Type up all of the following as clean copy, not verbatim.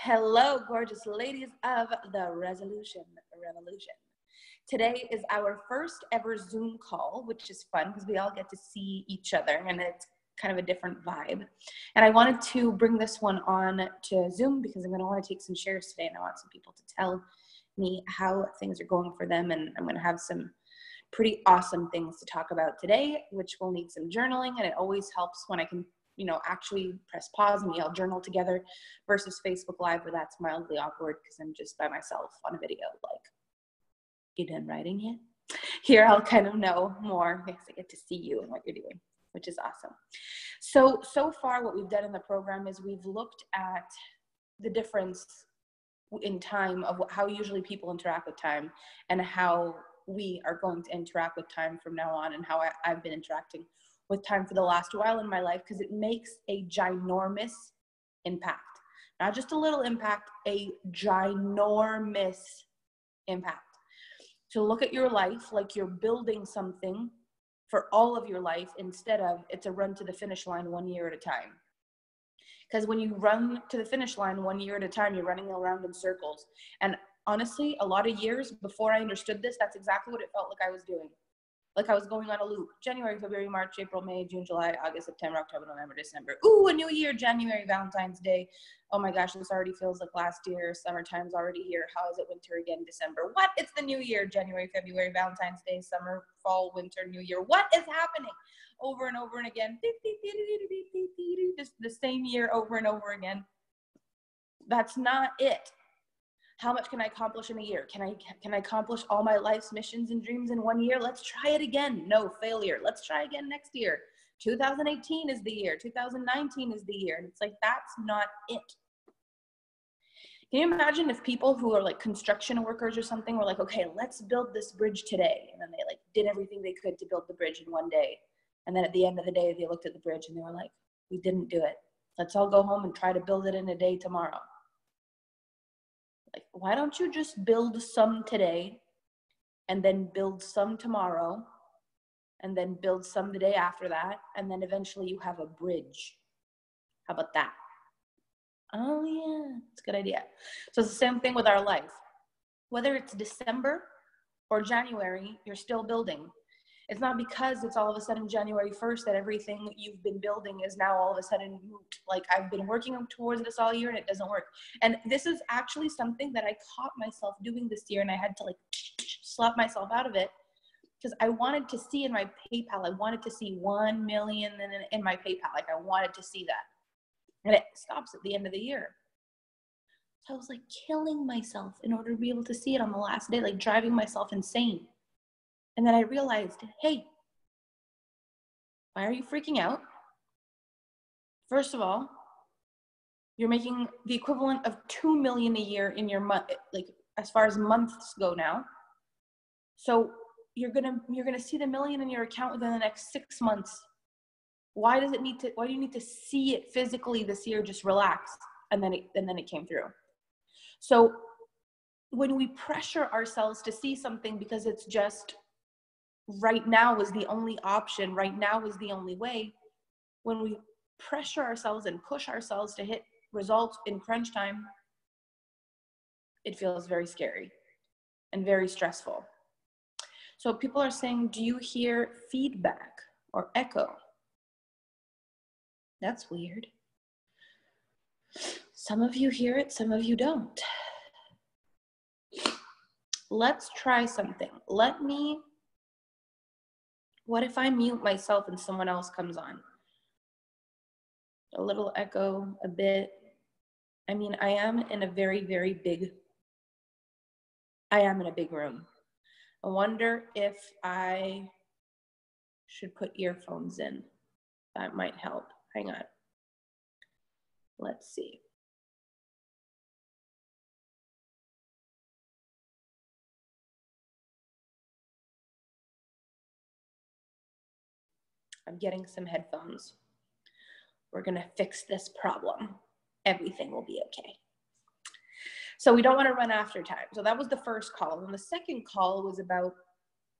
Hello, gorgeous ladies of the Resolution Revolution. Today is our first ever Zoom call, which is fun because we all get to see each other and it's kind of a different vibe. And I wanted to bring this one on to Zoom because I'm going to want to take some shares today and I want some people to tell me how things are going for them. And I'm going to have some pretty awesome things to talk about today, which will need some journaling. And it always helps when I can actually press pause and we all journal together versus Facebook Live where that's mildly awkward because I'm just by myself on a video. Like, you done writing yet? Here I'll kind of know more because I get to see you and what you're doing, which is awesome. So far what we've done in the program is we've looked at the difference in time of how usually people interact with time and how we are going to interact with time from now on and how I've been interacting with time for the last while in my life because it makes a ginormous impact. Not just a little impact, a ginormous impact. To look at your life like you're building something for all of your life instead of it's a run to the finish line 1 year at a time. Because when you run to the finish line 1 year at a time, you're running around in circles. And honestly, a lot of years before I understood this, that's exactly what it felt like I was doing. Like I was going on a loop. January, February, March, April, May, June, July, August, September, October, November, December. Ooh, a new year, January, Valentine's Day. Oh my gosh, this already feels like last year. Summertime's already here. How is it winter again, December? What? It's the new year, January, February, Valentine's Day, summer, fall, winter, new year. What is happening? Over and over and again. Just the same year over and over again. That's not it. How much can I accomplish in a year? Can I accomplish all my life's missions and dreams in 1 year? Let's try it again. No, failure. Let's try again next year. 2018 is the year. 2019 is the year. And it's like, that's not it. Can you imagine if people who are like construction workers or something were like, okay, let's build this bridge today. And then they like did everything they could to build the bridge in 1 day. And then at the end of the day, they looked at the bridge and they were like, we didn't do it. Let's all go home and try to build it in a day tomorrow. Like, why don't you just build some today and then build some tomorrow and then build some the day after that and then eventually you have a bridge? How about that? Oh yeah, it's a good idea. So it's the same thing with our life. Whether it's December or January, you're still building. It's not because it's all of a sudden January 1st that everything you've been building is now all of a sudden moot. Like I've been working towards this all year and it doesn't work. And this is actually something that I caught myself doing this year and I had to like slap myself out of it because I wanted to see in my PayPal, I wanted to see 1 million in my PayPal. Like I wanted to see that. And it stops at the end of the year. So I was like killing myself in order to be able to see it on the last day, like driving myself insane. And then I realized, hey, why are you freaking out? First of all, you're making the equivalent of 2 million a year in your month, like as far as months go now. So you're gonna see the million in your account within the next 6 months. Why do you need to see it physically this year? Just relax. And then it came through. So when we pressure ourselves to see something because it's just right now is the only option, right now is the only way, when we pressure ourselves and push ourselves to hit results in crunch time, it feels very scary and very stressful. So people are saying, do you hear feedback or echo? That's weird. Some of you hear it, some of you don't. Let's try something. What if I mute myself and someone else comes on? A little echo, a bit. I mean, I am in a very, very big room. I wonder if I should put earphones in. That might help. Hang on. Let's see. I'm getting some headphones. We're going to fix this problem. Everything will be okay. So we don't want to run after time. So that was the first call. And the second call was about,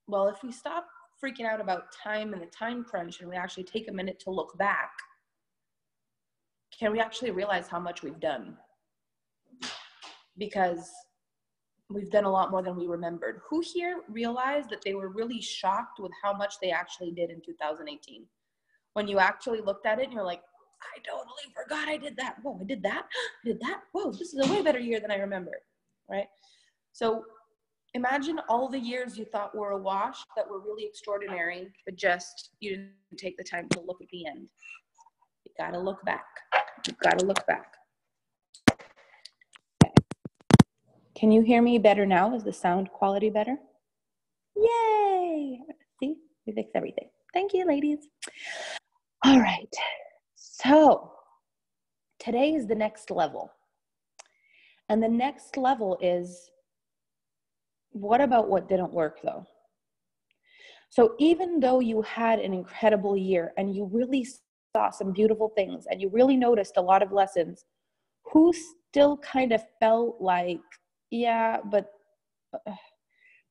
well, if we stop freaking out about time and the time crunch and we actually take a minute to look back, can we actually realize how much we've done? because we've done a lot more than we remembered. Who here realized that they were really shocked with how much they actually did in 2018? When you actually looked at it and you're like, I totally forgot I did that. Whoa, I did that. I did that. Whoa, this is a way better year than I remember, right? So imagine all the years you thought were a wash that were really extraordinary, but just you didn't take the time to look at the end. You gotta look back. You've gotta look back. Okay. Can you hear me better now? Is the sound quality better? Yay! See, we fixed everything. Thank you, ladies. All right. So today is the next level. And the next level is, what about what didn't work though? So even though you had an incredible year and you really saw some beautiful things and you really noticed a lot of lessons, who still kind of felt like, yeah, but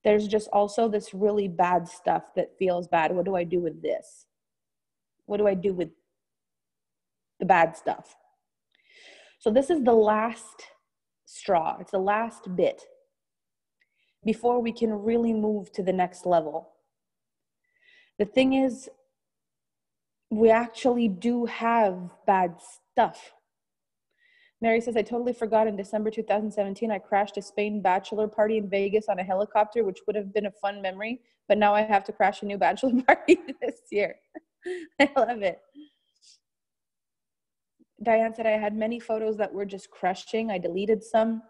there's just also this really bad stuff that feels bad. What do I do with this? What do I do with the bad stuff? So this is the last straw. It's the last bit before we can really move to the next level. The thing is, we actually do have bad stuff. Mary says, I totally forgot in December 2017, I crashed a Spain bachelor party in Vegas on a helicopter, which would have been a fun memory, but now I have to crash a new bachelor party this year. I love it. Diane said, I had many photos that were just crushing. I deleted some.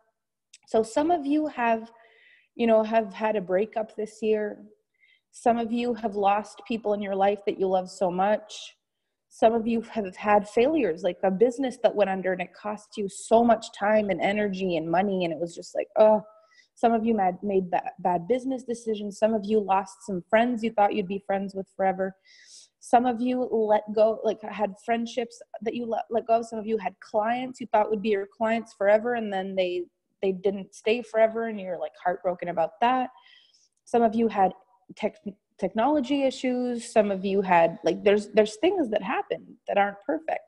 So some of you have had a breakup this year. Some of you have lost people in your life that you love so much. Some of you have had failures, like a business that went under and it cost you so much time and energy and money. And it was just like, oh, some of you made bad business decisions. Some of you lost some friends you thought you'd be friends with forever. Some of you let go, like had friendships that you let go of. Some of you had clients you thought would be your clients forever. And then they didn't stay forever. And you're like heartbroken about that. Some of you had technology issues. Some of you had there's things that happen that aren't perfect.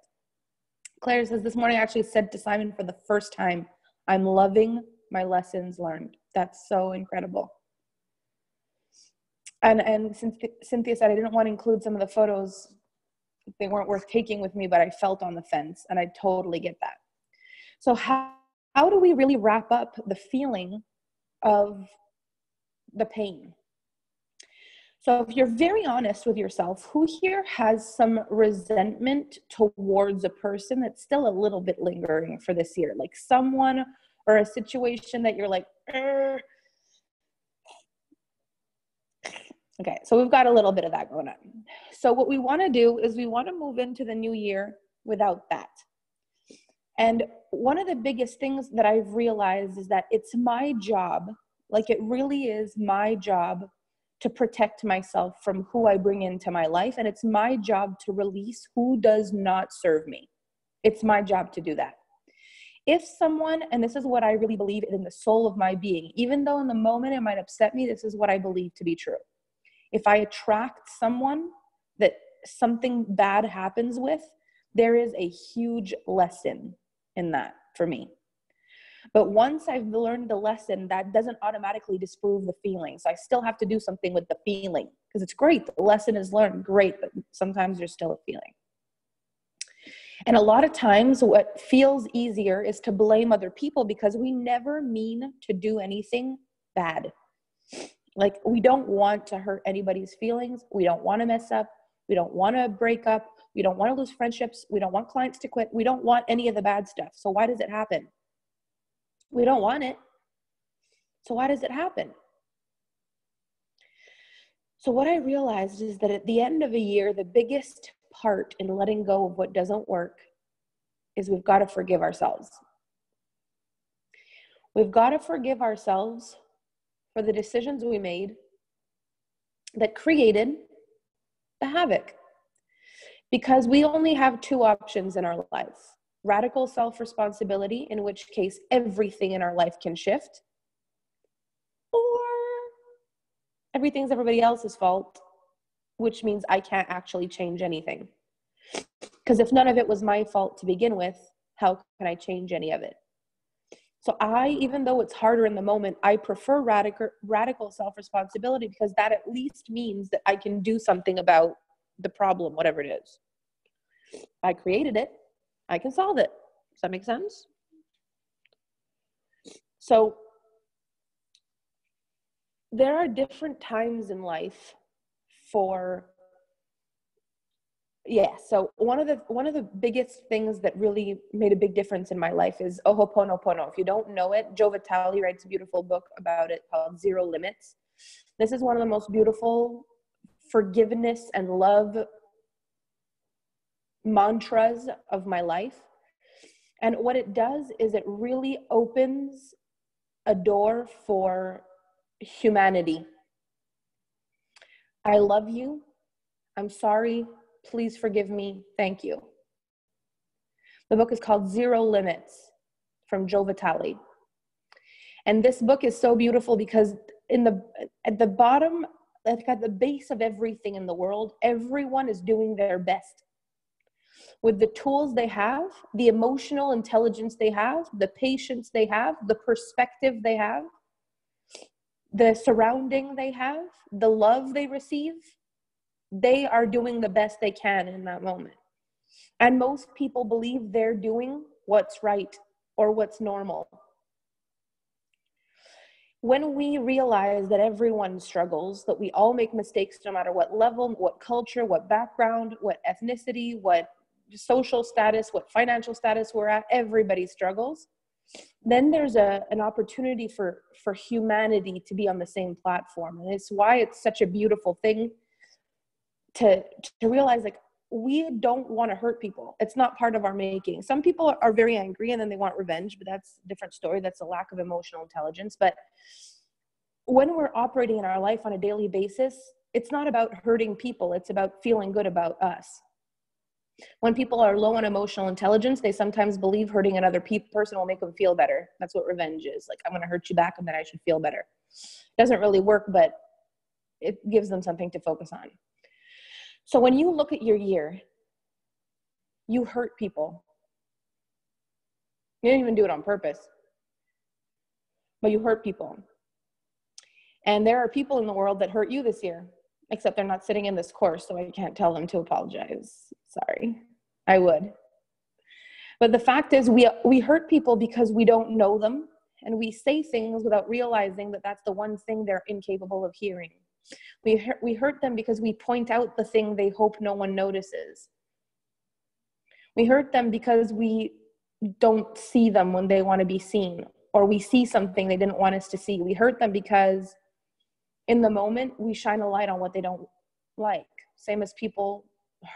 Claire says, this morning I actually said to Simon for the first time, I'm loving my lessons learned. That's so incredible. And Cynthia said, I didn't want to include some of the photos. They weren't worth taking with me, but I felt on the fence, and I totally get that. So how do we really wrap up the feeling of the pain? So if you're very honest with yourself, who here has some resentment towards a person that's still a little bit lingering for this year? Like someone or a situation that you're like, Urgh. Okay, so we've got a little bit of that going on. So what we want to do is we want to move into the new year without that. And one of the biggest things that I've realized is that it's my job, like it really is my job to protect myself from who I bring into my life. And it's my job to release who does not serve me. It's my job to do that. If someone, and this is what I really believe in the soul of my being, even though in the moment it might upset me, this is what I believe to be true. If I attract someone that something bad happens with, there is a huge lesson in that for me. But once I've learned the lesson, that doesn't automatically disprove the feeling. So I still have to do something with the feeling because it's great. The lesson is learned, great, but sometimes there's still a feeling. And a lot of times what feels easier is to blame other people because we never mean to do anything bad. Like we don't want to hurt anybody's feelings. We don't want to mess up. We don't want to break up. We don't want to lose friendships. We don't want clients to quit. We don't want any of the bad stuff. So why does it happen? We don't want it. So why does it happen? So what I realized is that at the end of a year, the biggest part in letting go of what doesn't work is we've got to forgive ourselves. We've got to forgive ourselves for the decisions we made that created the havoc. Because we only have two options in our life. Radical self-responsibility, in which case everything in our life can shift, or everything's everybody else's fault, which means I can't actually change anything. Because if none of it was my fault to begin with, how can I change any of it? So even though it's harder in the moment, I prefer radical self-responsibility, because that at least means that I can do something about the problem, whatever it is. I created it, I can solve it. Does that make sense? So there are different times in life for, so one of the biggest things that really made a big difference in my life is Ho'oponopono. If you don't know it, Joe Vitale writes a beautiful book about it called Zero Limits. This is one of the most beautiful forgiveness and love mantras of my life. And what it does is it really opens a door for humanity. I love you. I'm sorry. Please forgive me. Thank you. The book is called Zero Limits from Joe Vitale. And this book is so beautiful because at the bottom, at the base of everything in the world, everyone is doing their best with the tools they have, the emotional intelligence they have, the patience they have, the perspective they have, the surrounding they have, the love they receive. They are doing the best they can in that moment. And most people believe they're doing what's right or what's normal. When we realize that everyone struggles, that we all make mistakes no matter what level, what culture, what background, what ethnicity, what social status, what financial status we're at, everybody struggles, then there's an opportunity for humanity to be on the same platform. And it's why it's such a beautiful thing to realize, like, we don't want to hurt people. It's not part of our making. Some people are very angry and then they want revenge, but that's a different story. That's a lack of emotional intelligence. But when we're operating in our life on a daily basis, it's not about hurting people. It's about feeling good about us. When people are low on emotional intelligence, they sometimes believe hurting another person will make them feel better. That's what revenge is. Like, I'm going to hurt you back and then I should feel better. It doesn't really work, but it gives them something to focus on. So when you look at your year, you hurt people. You didn't even do it on purpose, but you hurt people. And there are people in the world that hurt you this year, except they're not sitting in this course, so I can't tell them to apologize. Sorry, I would. But the fact is, we hurt people because we don't know them, and we say things without realizing that that's the one thing they're incapable of hearing. We hurt them because we point out the thing they hope no one notices. We hurt them because we don't see them when they want to be seen, or we see something they didn't want us to see. We hurt them because in the moment we shine a light on what they don't like. Same as people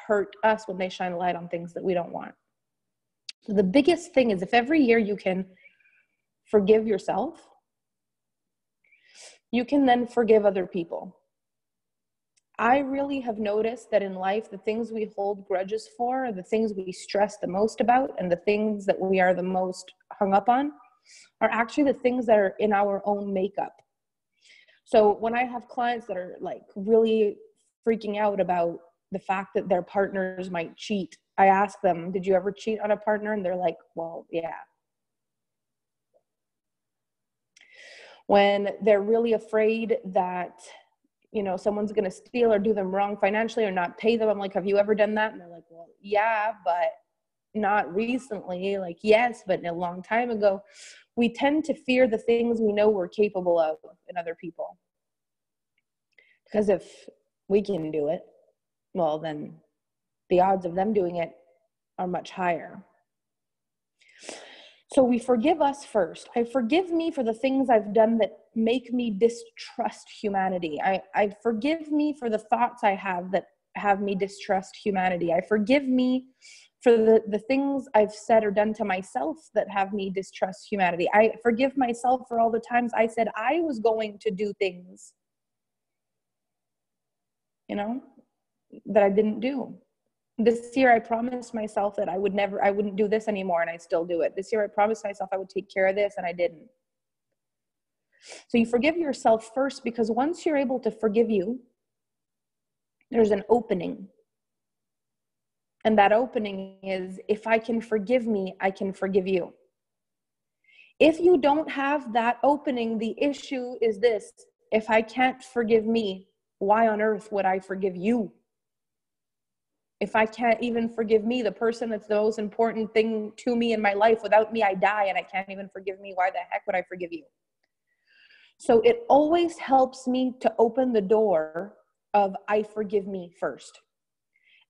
hurt us when they shine a light on things that we don't want. So the biggest thing is, if every year you can forgive yourself, you can then forgive other people. I really have noticed that in life, the things we hold grudges for, the things we stress the most about, and the things that we are the most hung up on are actually the things that are in our own makeup. So when I have clients that are like really freaking out about the fact that their partners might cheat, I ask them, did you ever cheat on a partner? And they're like, well, yeah. When they're really afraid that, someone's going to steal or do them wrong financially or not pay them, I'm like, have you ever done that? And they're like, well, yeah, but not recently. Like, yes, but a long time ago. We tend to fear the things we know we're capable of in other people. Because if we can do it, well, then the odds of them doing it are much higher. So we forgive us first. I forgive me for the things I've done that make me distrust humanity. I forgive me for the thoughts I have that have me distrust humanity. I forgive me for the things I've said or done to myself that have me distrust humanity. I forgive myself for all the times I said I was going to do things, that I didn't do. This year I promised myself that I wouldn't do this anymore, and I still do it. This year I promised myself I would take care of this, and I didn't. So you forgive yourself first, because once you're able to forgive you, there's an opening. And that opening is, if I can forgive me, I can forgive you. If you don't have that opening, the issue is this: if I can't forgive me, why on earth would I forgive you? If I can't even forgive me, the person that's the most important thing to me in my life, without me, I die, and I can't even forgive me, why the heck would I forgive you? So it always helps me to open the door of I forgive me first.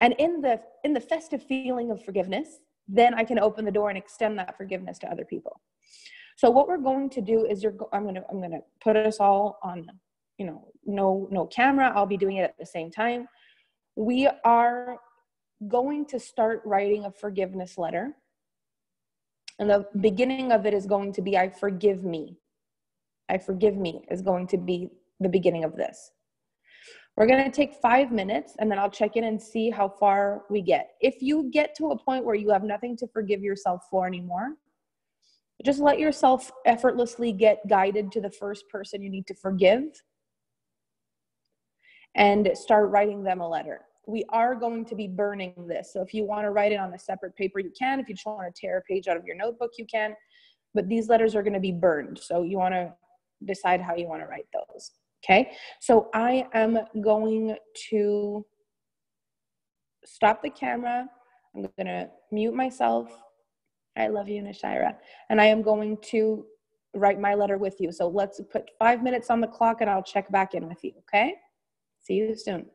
And in the festive feeling of forgiveness, then I can open the door and extend that forgiveness to other people. So what we're going to do is I'm gonna put us all on, no camera. I'll be doing it at the same time. We are going to start writing a forgiveness letter. And the beginning of it is going to be, I forgive me. I forgive me is going to be the beginning of this. We're going to take 5 minutes, and then I'll check in and see how far we get. If you get to a point where you have nothing to forgive yourself for anymore, just let yourself effortlessly get guided to the first person you need to forgive and start writing them a letter. We are going to be burning this. So if you want to write it on a separate paper, you can. If you just want to tear a page out of your notebook, you can. But these letters are going to be burned. So you want to decide how you want to write those. Okay? So I am going to stop the camera. I'm going to mute myself. I love you, Nashira. And I am going to write my letter with you. So let's put 5 minutes on the clock, and I'll check back in with you. Okay? See you soon.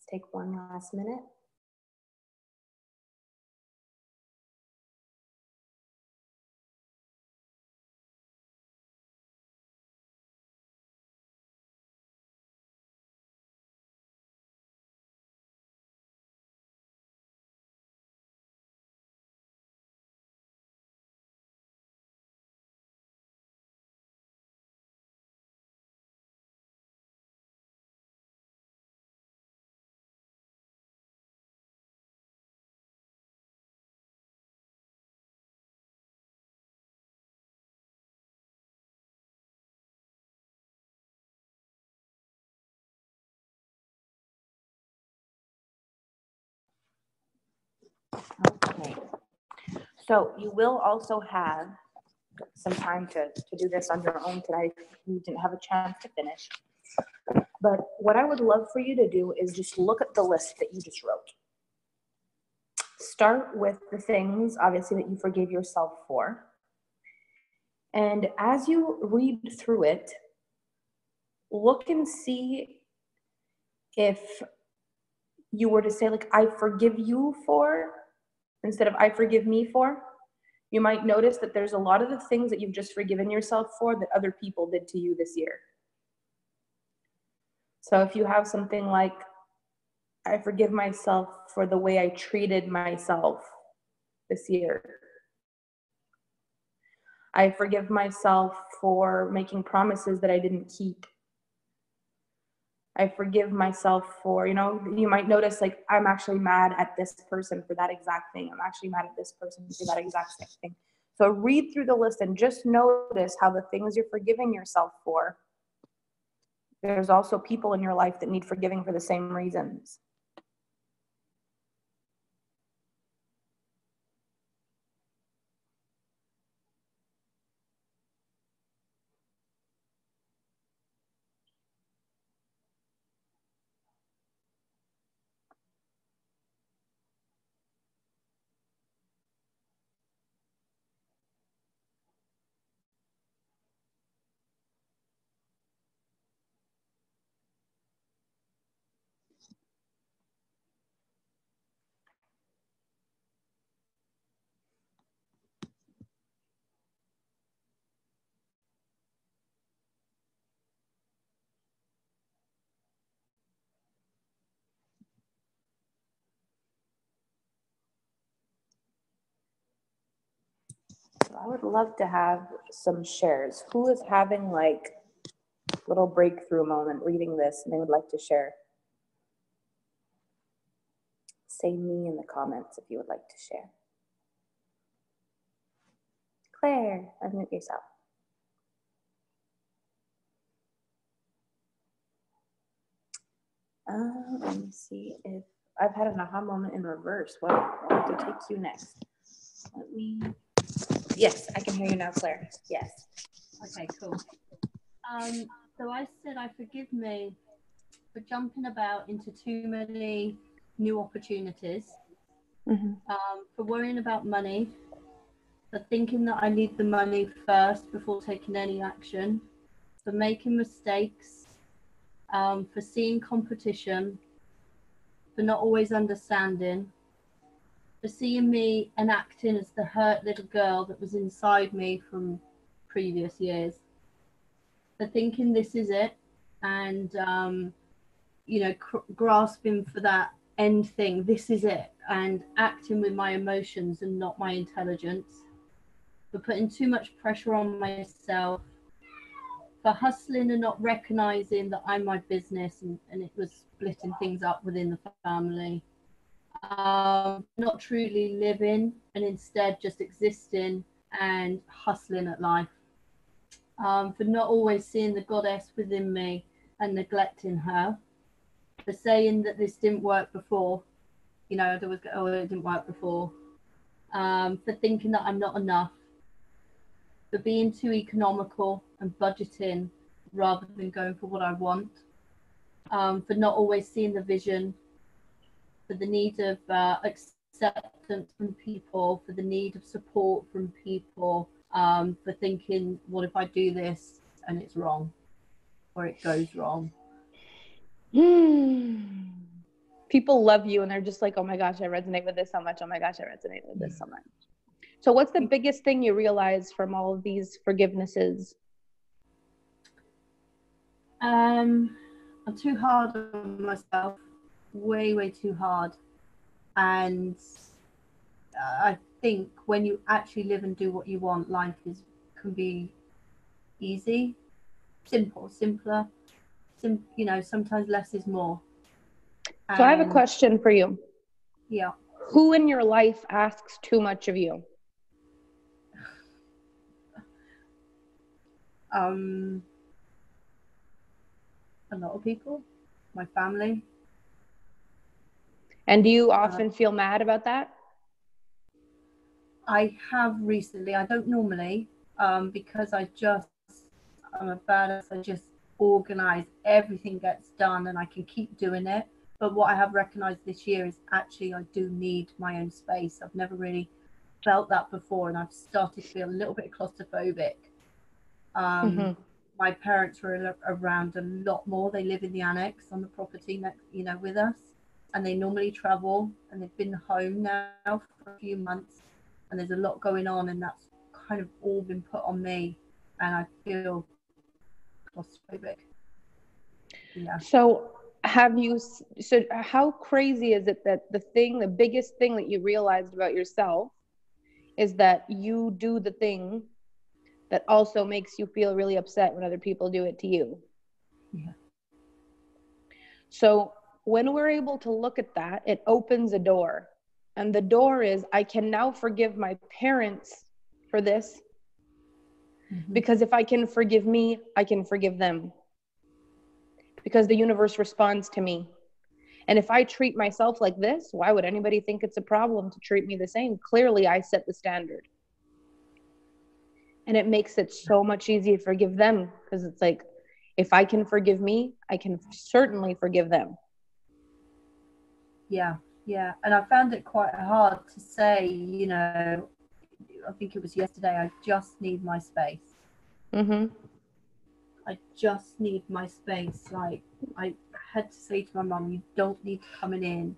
Let's take one last minute. Okay. So you will also have some time to do this on your own tonight if you didn't have a chance to finish. But what I would love for you to do is just look at the list that you just wrote. Start with the things, obviously, that you forgave yourself for. And as you read through it, look and see if you were to say, like, I forgive you for, instead of I forgive me for. You might notice that there's a lot of the things that you've just forgiven yourself for that other people did to you this year. So if you have something like, I forgive myself for the way I treated myself this year. I forgive myself for making promises that I didn't keep. I forgive myself for, you might notice, like, I'm actually mad at this person for that exact thing. I'm actually mad at this person for that exact same thing. So read through the list and just notice how the things you're forgiving yourself for, there's also people in your life that need forgiving for the same reasons. So I would love to have some shares. Who is having like a little breakthrough moment reading this and they would like to share? Say me in the comments if you would like to share. Claire, unmute yourself. Let me see if I've had an aha moment in reverse. Well, I'll have to take you next. Yes, I can hear you now, Claire. Yes. Okay, cool. So I said I forgive me for jumping about into too many new opportunities, for worrying about money, for thinking that I need the money first before taking any action, for making mistakes, for seeing competition, for not always understanding, for seeing me and acting as the hurt little girl that was inside me from previous years, for thinking this is it and grasping for that end thing, this is it, and acting with my emotions and not my intelligence, for putting too much pressure on myself, for hustling and not recognizing that I'm my business and it was splitting things up within the family, not truly living and instead just existing and hustling at life, for not always seeing the goddess within me and neglecting her, for saying that this didn't work before, it didn't work before, for thinking that I'm not enough, for being too economical and budgeting rather than going for what I want, for not always seeing the vision, for the need of acceptance from people, for the need of support from people, for thinking, what if I do this and it's wrong or it goes wrong? People love you and they're just like, oh my gosh, I resonate with this so much. Oh my gosh, I resonate with this so much. So what's the biggest thing you realize from all of these forgivenesses? I'm too hard on myself, way too hard. And I think when you actually live and do what you want, life can be easy, simpler. You know, sometimes less is more. So I have a question for you. Yeah. Who in your life asks too much of you? A lot of people, my family. And do you often feel mad about that? I have recently. I don't normally, because I'm a badass. I just organize, everything gets done and I can keep doing it. But what I have recognized this year is actually I do need my own space. I've never really felt that before, and I've started to feel a little bit claustrophobic. My parents were around a lot more. They live in the annex on the property next, you know, with us, and they normally travel, and they've been home now for a few months, and there's a lot going on, and that's kind of all been put on me, and I feel claustrophobic. Yeah. So how crazy is it that the biggest thing that you realized about yourself is that you do the thing that also makes you feel really upset when other people do it to you? Yeah. So when we're able to look at that, it opens a door. And the door is, I can now forgive my parents for this. Because if I can forgive me, I can forgive them. Because the universe responds to me. And if I treat myself like this, why would anybody think it's a problem to treat me the same? Clearly, I set the standard. And it makes it so much easier to forgive them, because it's like, if I can forgive me, I can certainly forgive them. Yeah. And I found it quite hard to say, you know, I think it was yesterday, I just need my space. I just need my space. Like, I had to say to my mum, you don't need to coming in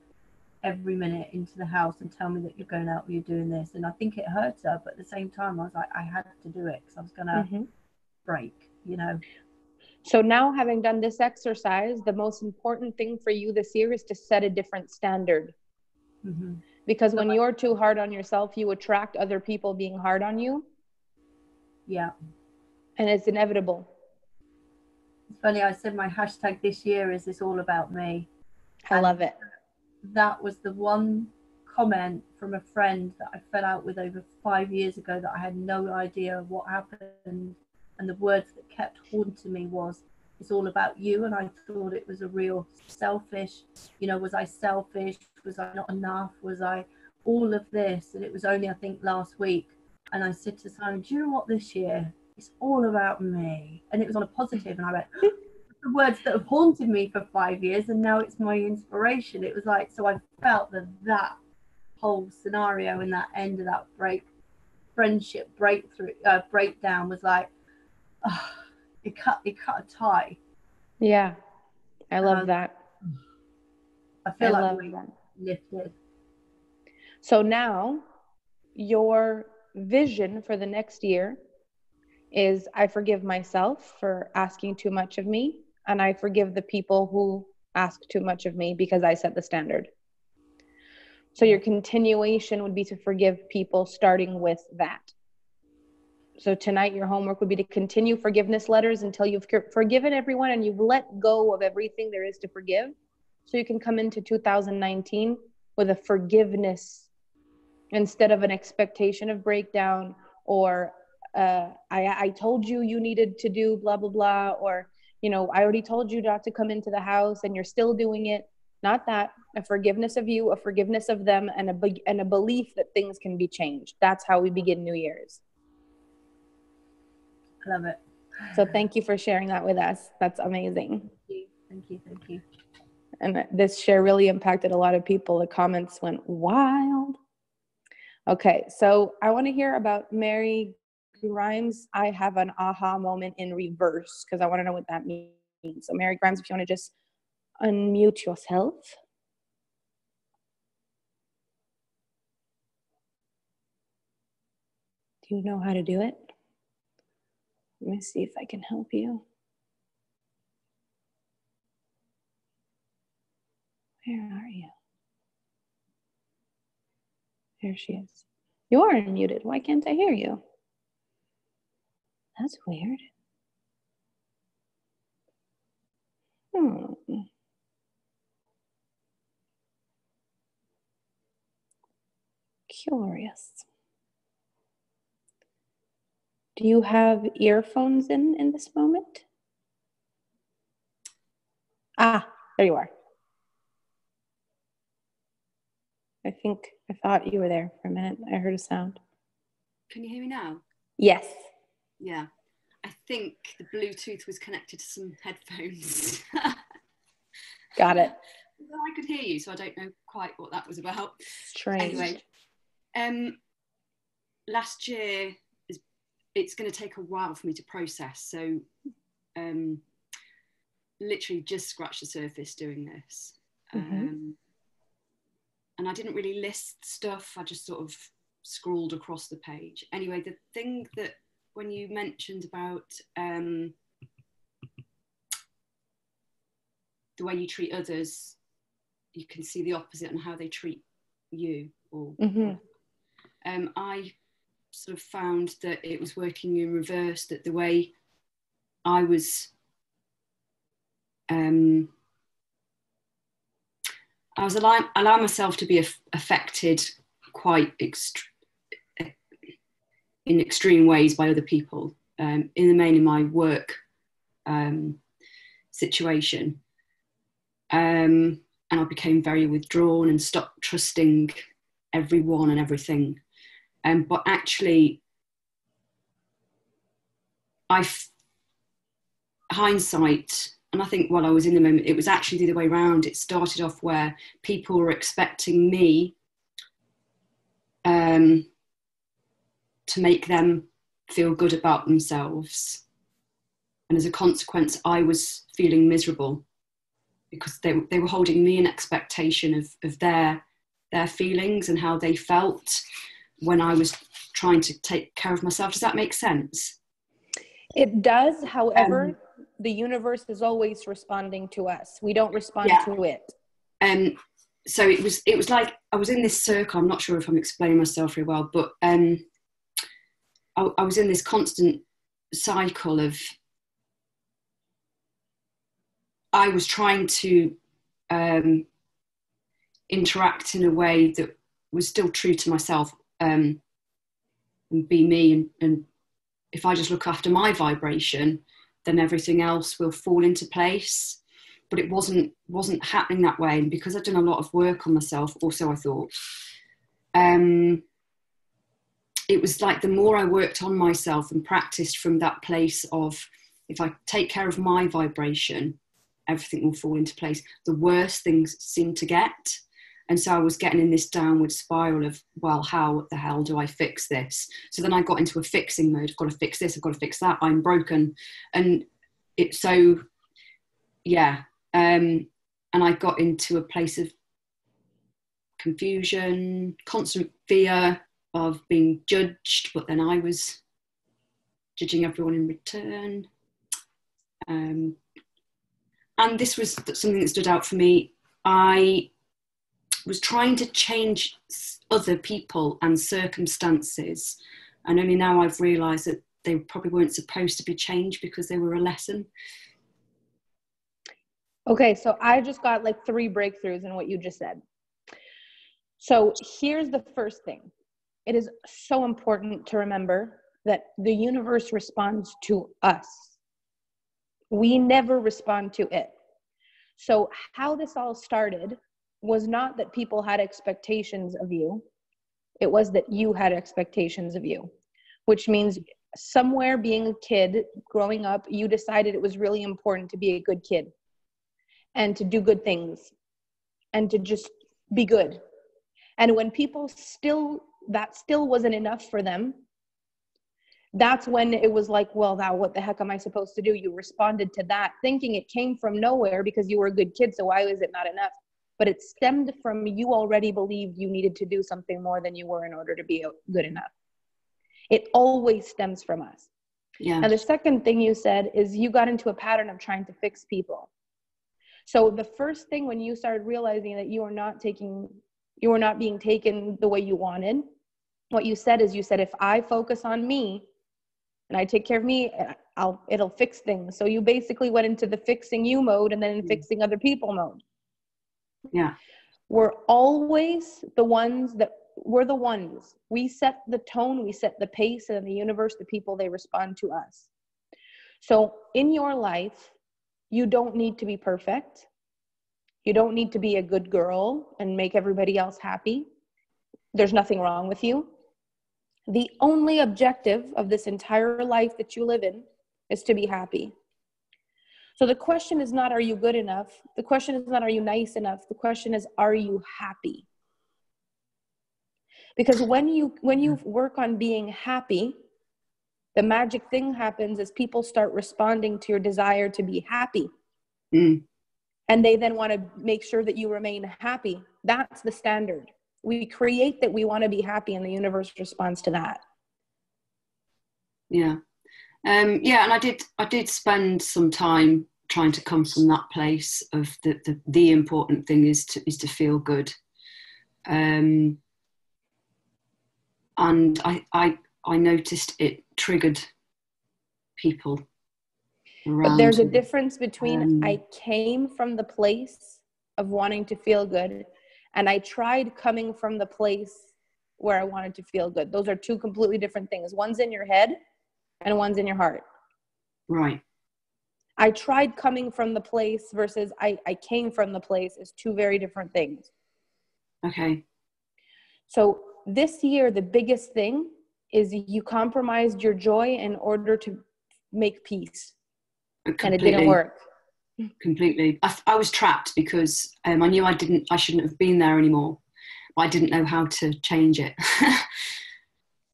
every minute into the house and tell me that you're going out or you're doing this. And I think it hurt her, but at the same time I was like, I had to do it because I was gonna break, you know. So now, having done this exercise, the most important thing for you this year is to set a different standard. Because when you're too hard on yourself, you attract other people being hard on you. Yeah. And it's inevitable. It's funny, I said my hashtag this year is "It's all about me." I love it. That was the one comment from a friend that I fell out with over 5 years ago that I had no idea what happened. And the words that kept haunting me was, it's all about you. And I thought it was a real selfish, you know, was I selfish? Was I not enough? Was I all of this? And it was only, I think, last week. And I said to Simon, do you know what, this year, it's all about me. And it was on a positive. And I went, the words that have haunted me for 5 years, and now it's my inspiration. It was like, so I felt that whole scenario and that end of that friendship breakdown was like, oh, it cut a tie. Yeah, I love that. I feel like we lifted. So now your vision for the next year is, I forgive myself for asking too much of me, and I forgive the people who ask too much of me because I set the standard. So your continuation would be to forgive people, starting with that. So tonight your homework would be to continue forgiveness letters until you've forgiven everyone and you've let go of everything there is to forgive. So you can come into 2019 with a forgiveness instead of an expectation of breakdown, or I told you needed to do blah, blah, blah, or, you know, I already told you not to come into the house and you're still doing it. Not that. A forgiveness of you, a forgiveness of them, and a belief that things can be changed. That's how we begin New Year's. I love it. So thank you for sharing that with us. That's amazing. Thank you. And this share really impacted a lot of people. The comments went wild. Okay, so I want to hear about Mary Grimes. I have an aha moment in reverse because I want to know what that means. So Mary Grimes, if you want to just unmute yourself. you know how to do it? Let me see if I can help you. Where are you? There she is. You are unmuted. Why can't I hear you? That's weird. Curious. Do you have earphones in this moment? Ah, there you are. I thought you were there for a minute. I heard a sound. Can you hear me now? Yes. Yeah. I think the Bluetooth was connected to some headphones. Got it. Well, I could hear you, so I don't know quite what that was about. Strange. Anyway, last year, it's going to take a while for me to process. So literally just scratched the surface doing this. And I didn't really list stuff. I just sort of scrolled across the page. Anyway, the thing that when you mentioned about the way you treat others, you can see the opposite on how they treat you. Or I sort of found that it was working in reverse, that the way I was allowing myself to be affected quite in extreme ways by other people, in the main in my work situation. And I became very withdrawn and stopped trusting everyone and everything. But actually, hindsight, and I think while I was in the moment, it was actually the other way around. It started off where people were expecting me to make them feel good about themselves. And as a consequence, I was feeling miserable because they were holding me in expectation of their feelings and how they felt when I was trying to take care of myself. Does that make sense? It does. However, the universe is always responding to us. We don't respond to it. So it was like I was in this circle. I'm not sure if I'm explaining myself very well, but I was in this constant cycle of I was trying to interact in a way that was still true to myself, and be me. And if I just look after my vibration, then everything else will fall into place. But it wasn't happening that way. And because I'd done a lot of work on myself, also I thought, it was like the more I worked on myself and practiced from that place of, if I take care of my vibration, everything will fall into place, the worse things seem to get. And so I was getting in this downward spiral of, well, how the hell do I fix this? So then I got into a fixing mode. I've got to fix this. I've got to fix that. I'm broken. And it's so, yeah. And I got into a place of confusion, constant fear of being judged, but then I was judging everyone in return. And this was something that stood out for me. I was trying to change other people and circumstances, and only now I've realised that they probably weren't supposed to be changed because they were a lesson. Okay, so I just got like 3 breakthroughs in what you just said. So here's the first thing. It is so important to remember that the universe responds to us. We never respond to it. So how this all started was not that people had expectations of you. It was that you had expectations of you, which means somewhere being a kid, growing up, you decided it was really important to be a good kid and to do good things and to just be good. And when people that still wasn't enough for them, that's when it was like, well, now what the heck am I supposed to do? You responded to that thinking it came from nowhere because you were a good kid. So why is it not enough? But it stemmed from you already believed you needed to do something more than you were in order to be good enough. It always stems from us. Yeah. Now, the second thing you said is you got into a pattern of trying to fix people. So the first thing when you started realizing that you were not being taken the way you wanted, what you said is, you said, if I focus on me and I take care of me, it'll fix things. So you basically went into the fixing you mode and then fixing other people mode. Yeah. We're always the ones. We set the tone, we set the pace, and in the universe, the people, they respond to us. So in your life, you don't need to be perfect. You don't need to be a good girl and make everybody else happy. There's nothing wrong with you. The only objective of this entire life that you live in is to be happy. So the question is not, are you good enough? The question is not, are you nice enough? The question is, are you happy? Because when you work on being happy, the magic thing happens is people start responding to your desire to be happy. And they then want to make sure that you remain happy. That's the standard. We create that we want to be happy, and the universe responds to that. Yeah. And I did spend some time trying to come from that place of the important thing is to feel good. And I noticed it triggered people around. But there's a difference between I came from the place of wanting to feel good, and I tried coming from the place where I wanted to feel good. Those are two completely different things. One's in your head and one's in your heart. Right. I tried coming from the place versus I came from the place is two very different things. Okay. So this year, the biggest thing is you compromised your joy in order to make peace. Completely. And it didn't work. Completely. I was trapped because I knew I shouldn't have been there anymore. But I didn't know how to change it.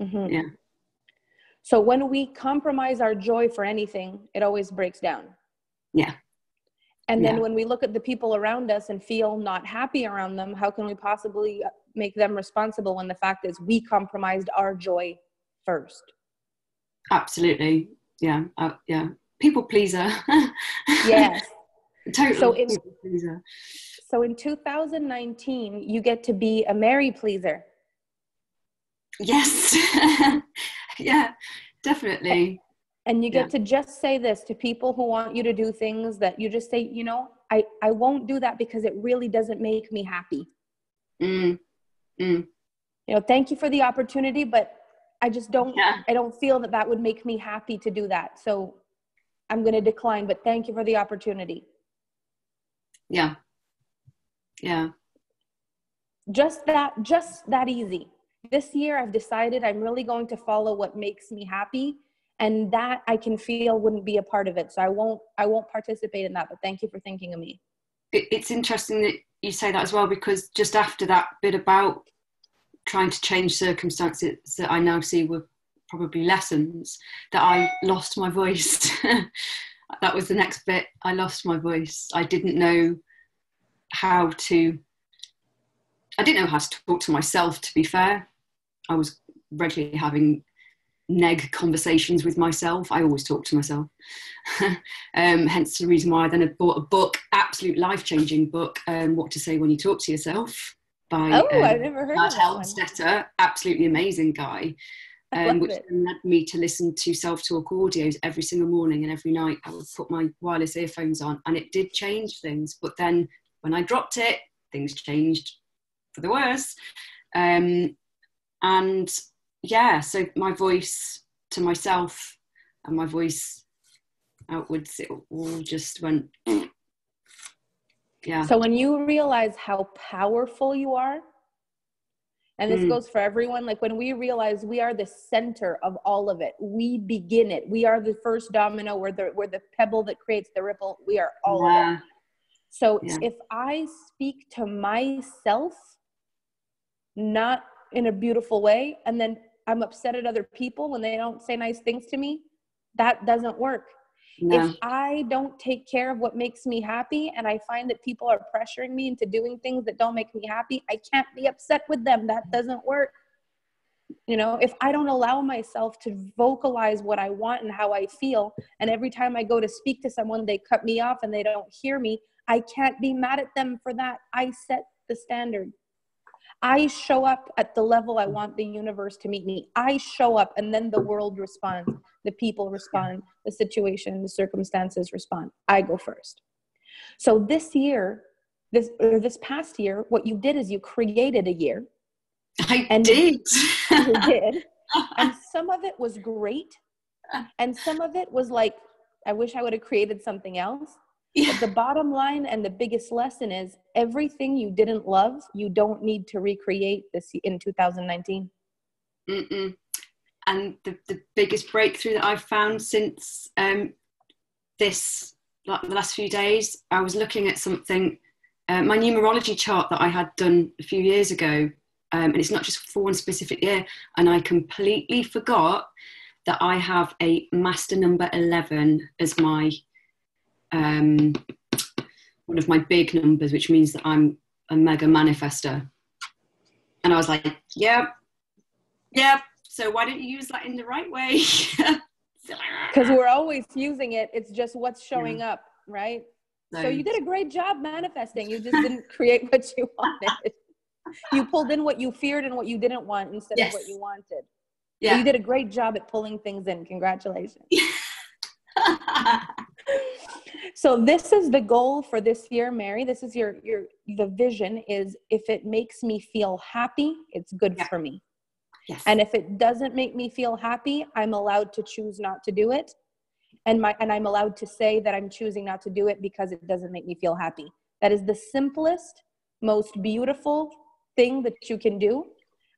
Mm-hmm. Yeah. So when we compromise our joy for anything, it always breaks down. Yeah. And then when we look at the people around us and feel not happy around them, how can we possibly make them responsible when the fact is we compromised our joy first? Absolutely. Yeah. Yeah. People pleaser. Yes. Total people pleaser. So in 2019, you get to be a Mary pleaser. Yes. Yeah, definitely. And you get to just say this to people who want you to do things that you just say, I won't do that because it really doesn't make me happy. Thank you for the opportunity, but I just I don't feel that would make me happy to do that. So I'm going to decline, but thank you for the opportunity. Yeah. Yeah. Just that easy. This year I've decided I'm really going to follow what makes me happy, and that I can feel wouldn't be a part of it. So I won't participate in that, but thank you for thinking of me. It's interesting that you say that as well, because just after that bit about trying to change circumstances that I now see were probably lessons, that I lost my voice. That was the next bit. I lost my voice. I didn't know how to talk to myself, to be fair. I was regularly having neg conversations with myself. I always talk to myself. Hence the reason why I then had bought a book, absolute life-changing book, What to Say When You Talk to Yourself, by I've never heard of that Helmstetter, absolutely amazing guy, which then led me to listen to self-talk audios every single morning, and every night I would put my wireless earphones on, and it did change things. But then when I dropped it, things changed for the worse. So my voice to myself and my voice outwards, it all just went, yeah. So when you realize how powerful you are, and this goes for everyone, like when we realize we are the center of all of it, we begin it. We are the first domino, we're the pebble that creates the ripple. We are all of it. So if I speak to myself, not in a beautiful way, and then I'm upset at other people when they don't say nice things to me, that doesn't work. No. If I don't take care of what makes me happy, and I find that people are pressuring me into doing things that don't make me happy, I can't be upset with them. That doesn't work. You know, if I don't allow myself to vocalize what I want and how I feel, and every time I go to speak to someone, they cut me off and they don't hear me, I can't be mad at them for that. I set the standard. I show up at the level I want the universe to meet me. I show up, and then the world responds. The people respond. The situation, the circumstances respond. I go first. So this year, this past year, what you did is you created a year. I did. You did. And some of it was great. And some of it was like, I wish I would have created something else. Yeah. But the bottom line and the biggest lesson is everything you didn't love, you don't need to recreate this in 2019. Mm-mm. And the biggest breakthrough that I've found since the last few days, I was looking at something, my numerology chart that I had done a few years ago, and it's not just for one specific year, and I completely forgot that I have a master number 11 as my one of my big numbers, which means that I'm a mega manifester. And I was like, yep. So why don't you use that in the right way? Because we're always using it. It's just what's showing up, right? So you did a great job manifesting. You just didn't create what you wanted. You pulled in what you feared and what you didn't want instead of what you wanted. Yeah. So you did a great job at pulling things in. Congratulations. So this is the goal for this year, Mary. This is the vision is, if it makes me feel happy, it's good for me. Yes. And if it doesn't make me feel happy, I'm allowed to choose not to do it. And I'm allowed to say that I'm choosing not to do it because it doesn't make me feel happy. That is the simplest, most beautiful thing that you can do.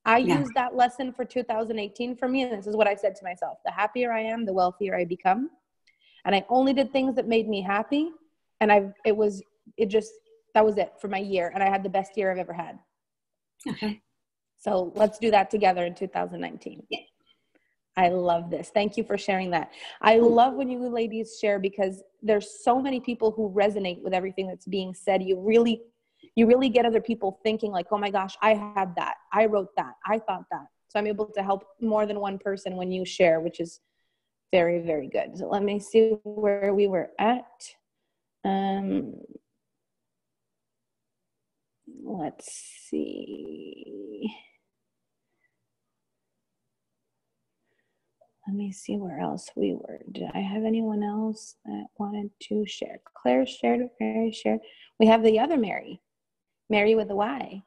I used that lesson for 2018 for me. And this is what I said to myself: the happier I am, the wealthier I become. And I only did things that made me happy. And that was it for my year. And I had the best year I've ever had. Okay. So let's do that together in 2019. Yeah. I love this. Thank you for sharing that. I love when you ladies share, because there's so many people who resonate with everything that's being said. You really get other people thinking like, oh my gosh, I had that. I wrote that. I thought that. So I'm able to help more than one person when you share, which is very, very good. So let me see where we were at. Let's see. Let me see where else we were. Did I have anyone else that wanted to share? Claire shared, Mary shared. We have the other Mary with a Y.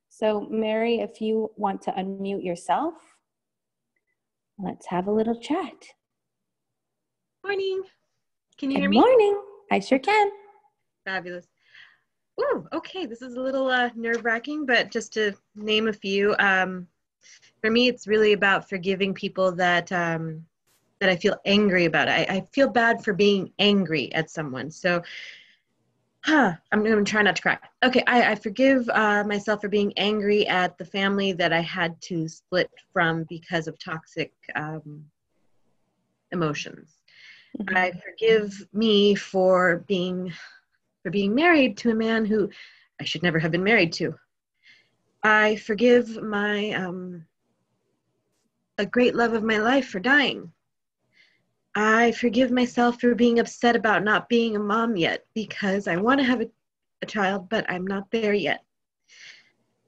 So Mary, if you want to unmute yourself, let's have a little chat. Morning. Can you hear me? Good morning. I sure can. Fabulous. Ooh, okay. This is a little nerve-wracking, but just to name a few, for me, it's really about forgiving people that I feel angry about. I feel bad for being angry at someone. So I'm going to try not to cry. Okay, I forgive myself for being angry at the family that I had to split from because of toxic emotions. Mm-hmm. I forgive me for being married to a man who I should never have been married to. I forgive my a great love of my life for dying. I forgive myself for being upset about not being a mom yet, because I want to have a child, but I'm not there yet.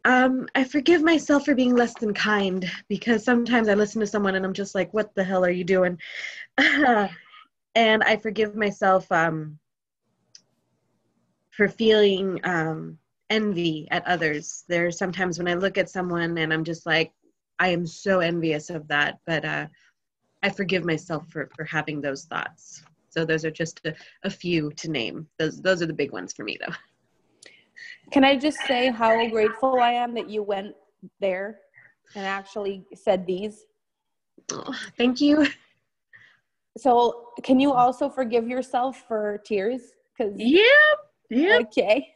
I forgive myself for being less than kind, because sometimes I listen to someone and I'm just like, what the hell are you doing? And I forgive myself for feeling envy at others. There's sometimes when I look at someone and I'm just like, I am so envious of that, but I forgive myself for having those thoughts. So those are just a few to name. Those are the big ones for me, though. Can I just say how grateful I am that you went there and actually said these? Oh, thank you. So can you also forgive yourself for tears? Yeah. Okay.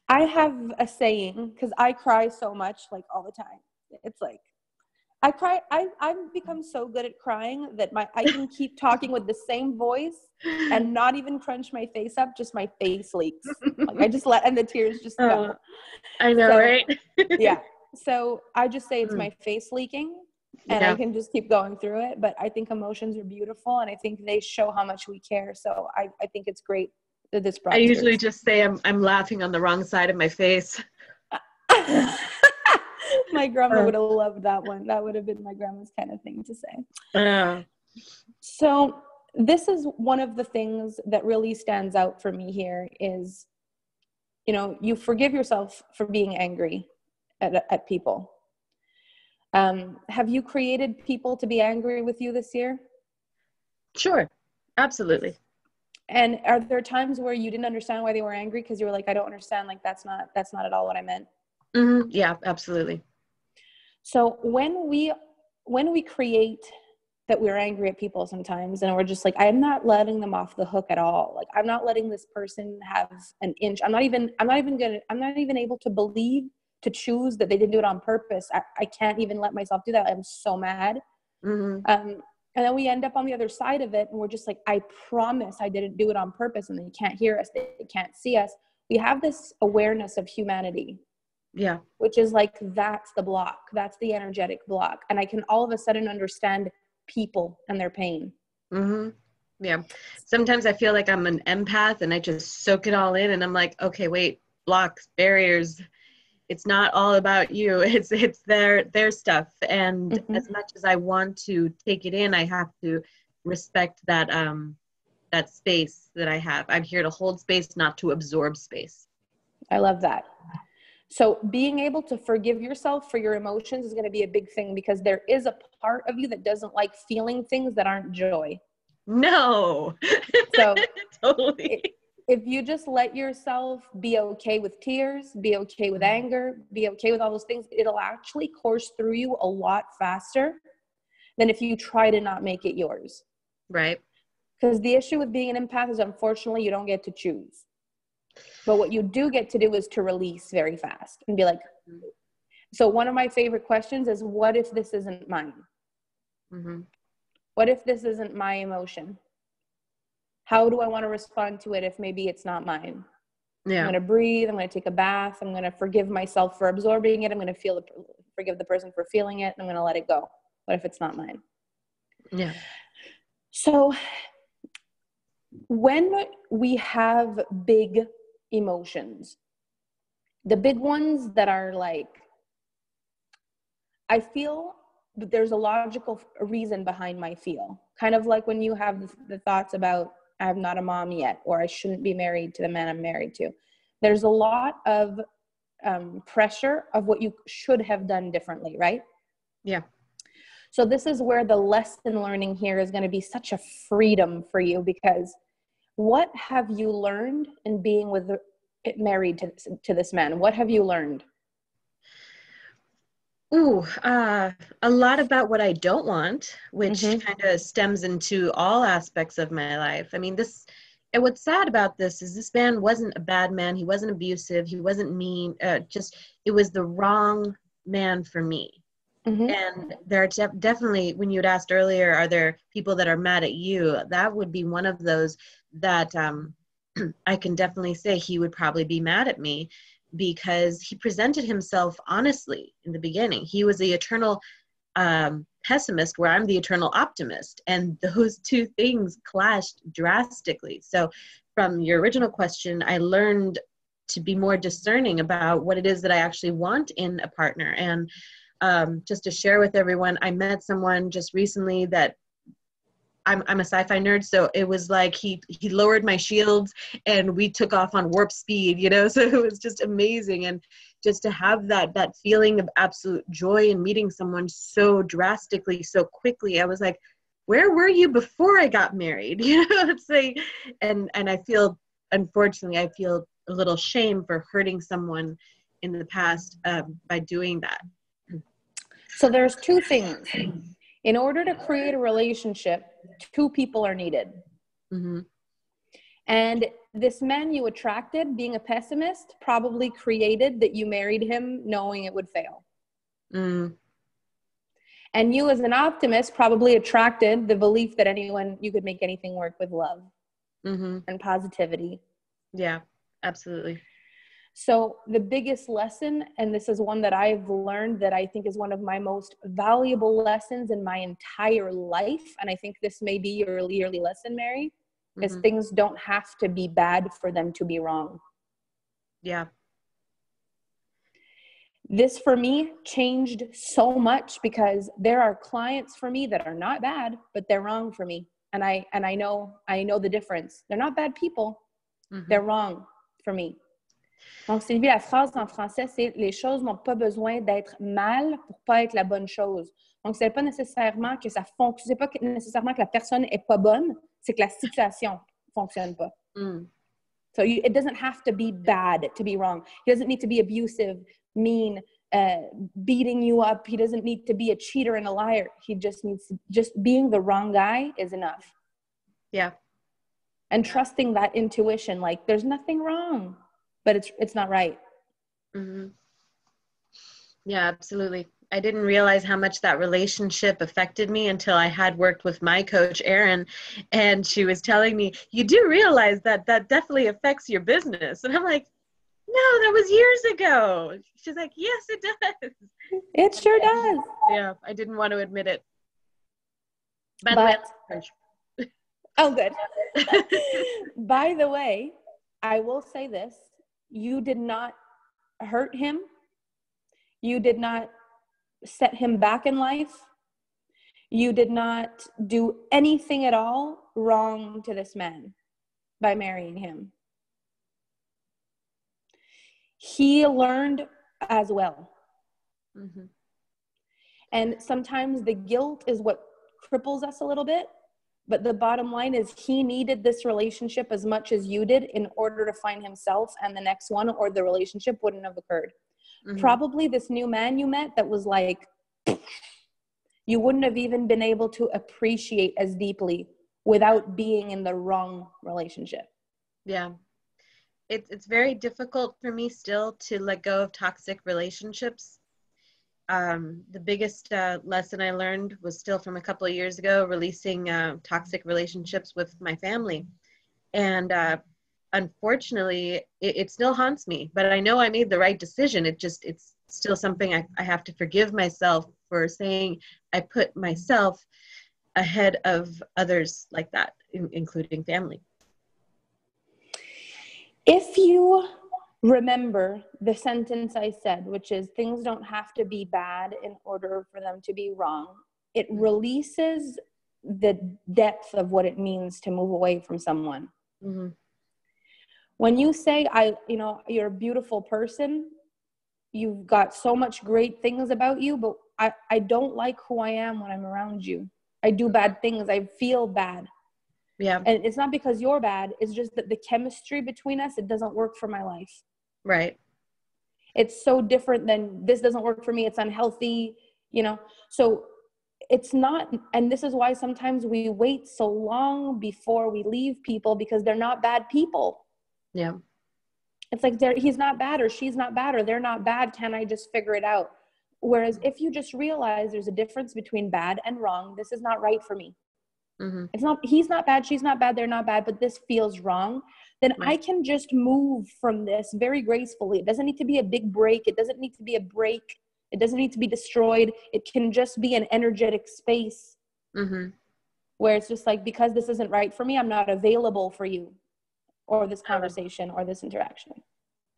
I have a saying, because I cry so much, like all the time. It's like, I cry. I've become so good at crying that I can keep talking with the same voice and not even crunch my face up. Just my face leaks. Like I just and the tears just go. I know, right? Yeah. So I just say it's my face leaking, and I can just keep going through it. But I think emotions are beautiful, and I think they show how much we care. So I think it's great that this brought I usually tears. just say I'm laughing on the wrong side of my face. My grandma would have loved that one. That would have been my grandma's kind of thing to say. So this is one of the things that really stands out for me here is, you know, you forgive yourself for being angry at people. Have you created people to be angry with you this year? Sure. Absolutely. And are there times where you didn't understand why they were angry because you were like, I don't understand, like that's not at all what I meant? Mm-hmm. Yeah, absolutely. So when we create that we're angry at people sometimes, and we're just like, I'm not letting them off the hook at all. Like, I'm not letting this person have an inch. I'm not even able to choose that they didn't do it on purpose. I can't even let myself do that. I'm so mad. Mm-hmm. And then we end up on the other side of it, and we're just like, I promise I didn't do it on purpose. And they can't hear us. They can't see us. We have this awareness of humanity. Yeah. Which is like, that's the block. That's the energetic block. And I can all of a sudden understand people and their pain. Mm-hmm. Yeah. Sometimes I feel like I'm an empath and I just soak it all in, and I'm like, okay, wait, blocks, barriers. It's not all about you. It's their stuff. And as much as I want to take it in, I have to respect that that space that I have. I'm here to hold space, not to absorb space. I love that. So being able to forgive yourself for your emotions is going to be a big thing, because there is a part of you that doesn't like feeling things that aren't joy. No. So totally. If you just let yourself be okay with tears, be okay with anger, be okay with all those things, it'll actually course through you a lot faster than if you try to not make it yours. Right. Because the issue with being an empath is, unfortunately, you don't get to choose. But what you do get to do is to release very fast and be like, so one of my favorite questions is, what if this isn't mine? Mm-hmm. What if this isn't my emotion? How do I want to respond to it if maybe it's not mine? Yeah. I'm going to breathe. I'm going to take a bath. I'm going to forgive myself for absorbing it. I'm going to forgive the person for feeling it. And I'm going to let it go. What if it's not mine? Yeah. So when we have big emotions, the big ones that are like, I feel that there's a logical reason behind my feel. Kind of like when you have the thoughts about, I'm not a mom yet, or I shouldn't be married to the man I'm married to. There's a lot of pressure of what you should have done differently, right? Yeah. So this is where the lesson learning here is going to be such a freedom for you, because what have you learned in being married to this man? What have you learned? A lot about what I don't want, which kind of stems into all aspects of my life. I mean, and what's sad about this is this man wasn't a bad man. He wasn't abusive. He wasn't mean. It was the wrong man for me. And there are definitely, when you had asked earlier, are there people that are mad at you? That would be one of those that I can definitely say he would probably be mad at me, because he presented himself honestly in the beginning. He was the eternal pessimist, where I'm the eternal optimist. And those two things clashed drastically. So from your original question, I learned to be more discerning about what it is that I actually want in a partner. And just to share with everyone, I met someone just recently that I'm a sci-fi nerd, so it was like he lowered my shields and we took off on warp speed, so it was just amazing. And just to have that feeling of absolute joy in meeting someone so drastically, so quickly, I was like, where were you before I got married? It's like, and I feel, unfortunately, I feel a little shame for hurting someone in the past by doing that. So there's two things. In order to create a relationship, two people are needed. And this man you attracted, being a pessimist, probably created that you married him knowing it would fail. And you as an optimist probably attracted the belief that you could make anything work with love and positivity. Yeah, absolutely. So the biggest lesson, and this is one that I've learned that I think is one of my most valuable lessons in my entire life, and I think this may be your yearly lesson, Mary, is things don't have to be bad for them to be wrong. Yeah. This for me changed so much because there are clients for me that are not bad, but they're wrong for me. And I know the difference. They're not bad people. They're wrong for me. Donc, Sylvie, la phrase en français, c'est « Les choses n'ont pas besoin d'être mal pour pas être la bonne chose ». Donc, c'est pas nécessairement que ça fonctionne, c'est pas nécessairement que la personne est pas bonne, c'est que la situation fonctionne pas. So it doesn't have to be bad to be wrong. He doesn't need to be abusive, mean, beating you up. He doesn't need to be a cheater and a liar. He just needs to, just being the wrong guy is enough. Yeah. And trusting that intuition, like there's nothing wrong, but it's not right. Yeah, absolutely. I didn't realize how much that relationship affected me until I had worked with my coach, Erin, and she was telling me, you do realize that that definitely affects your business. And I'm like, no, that was years ago. She's like, yes, it does. It sure does. Yeah, I didn't want to admit it. But oh, good. By the way, I will say this. You did not hurt him. You did not set him back in life. You did not do anything at all wrong to this man by marrying him. He learned as well. And sometimes the guilt is what cripples us a little bit. But the bottom line is he needed this relationship as much as you did in order to find himself and the next one, or the relationship wouldn't have occurred. Probably this new man you met that was like, you wouldn't have even been able to appreciate as deeply without being in the wrong relationship. Yeah. It's very difficult for me still to let go of toxic relationships. The biggest lesson I learned was still from a couple of years ago, releasing toxic relationships with my family. And unfortunately, it still haunts me, but I know I made the right decision. It's still something I have to forgive myself for saying I put myself ahead of others like that, including family. If you remember the sentence I said, which is things don't have to be bad in order for them to be wrong, it releases the depth of what it means to move away from someone. When you say, you're a beautiful person, you've got so much great things about you, but I don't like who I am when I'm around you. I do bad things. I feel bad. Yeah. And it's not because you're bad. It's just that the chemistry between us, it doesn't work for my life. Right. It's so different than this doesn't work for me. It's unhealthy, So it's not, and this is why sometimes we wait so long before we leave people, because they're not bad people. Yeah. It's like he's not bad, or she's not bad, or they're not bad. Can I just figure it out? Whereas if you just realize there's a difference between bad and wrong, this is not right for me. It's not, he's not bad, she's not bad, they're not bad, but this feels wrong. Then I can just move from this very gracefully. It doesn't need to be a big break. It doesn't need to be a break. It doesn't need to be destroyed. It can just be an energetic space where it's just like, because this isn't right for me, I'm not available for you or this conversation or this interaction.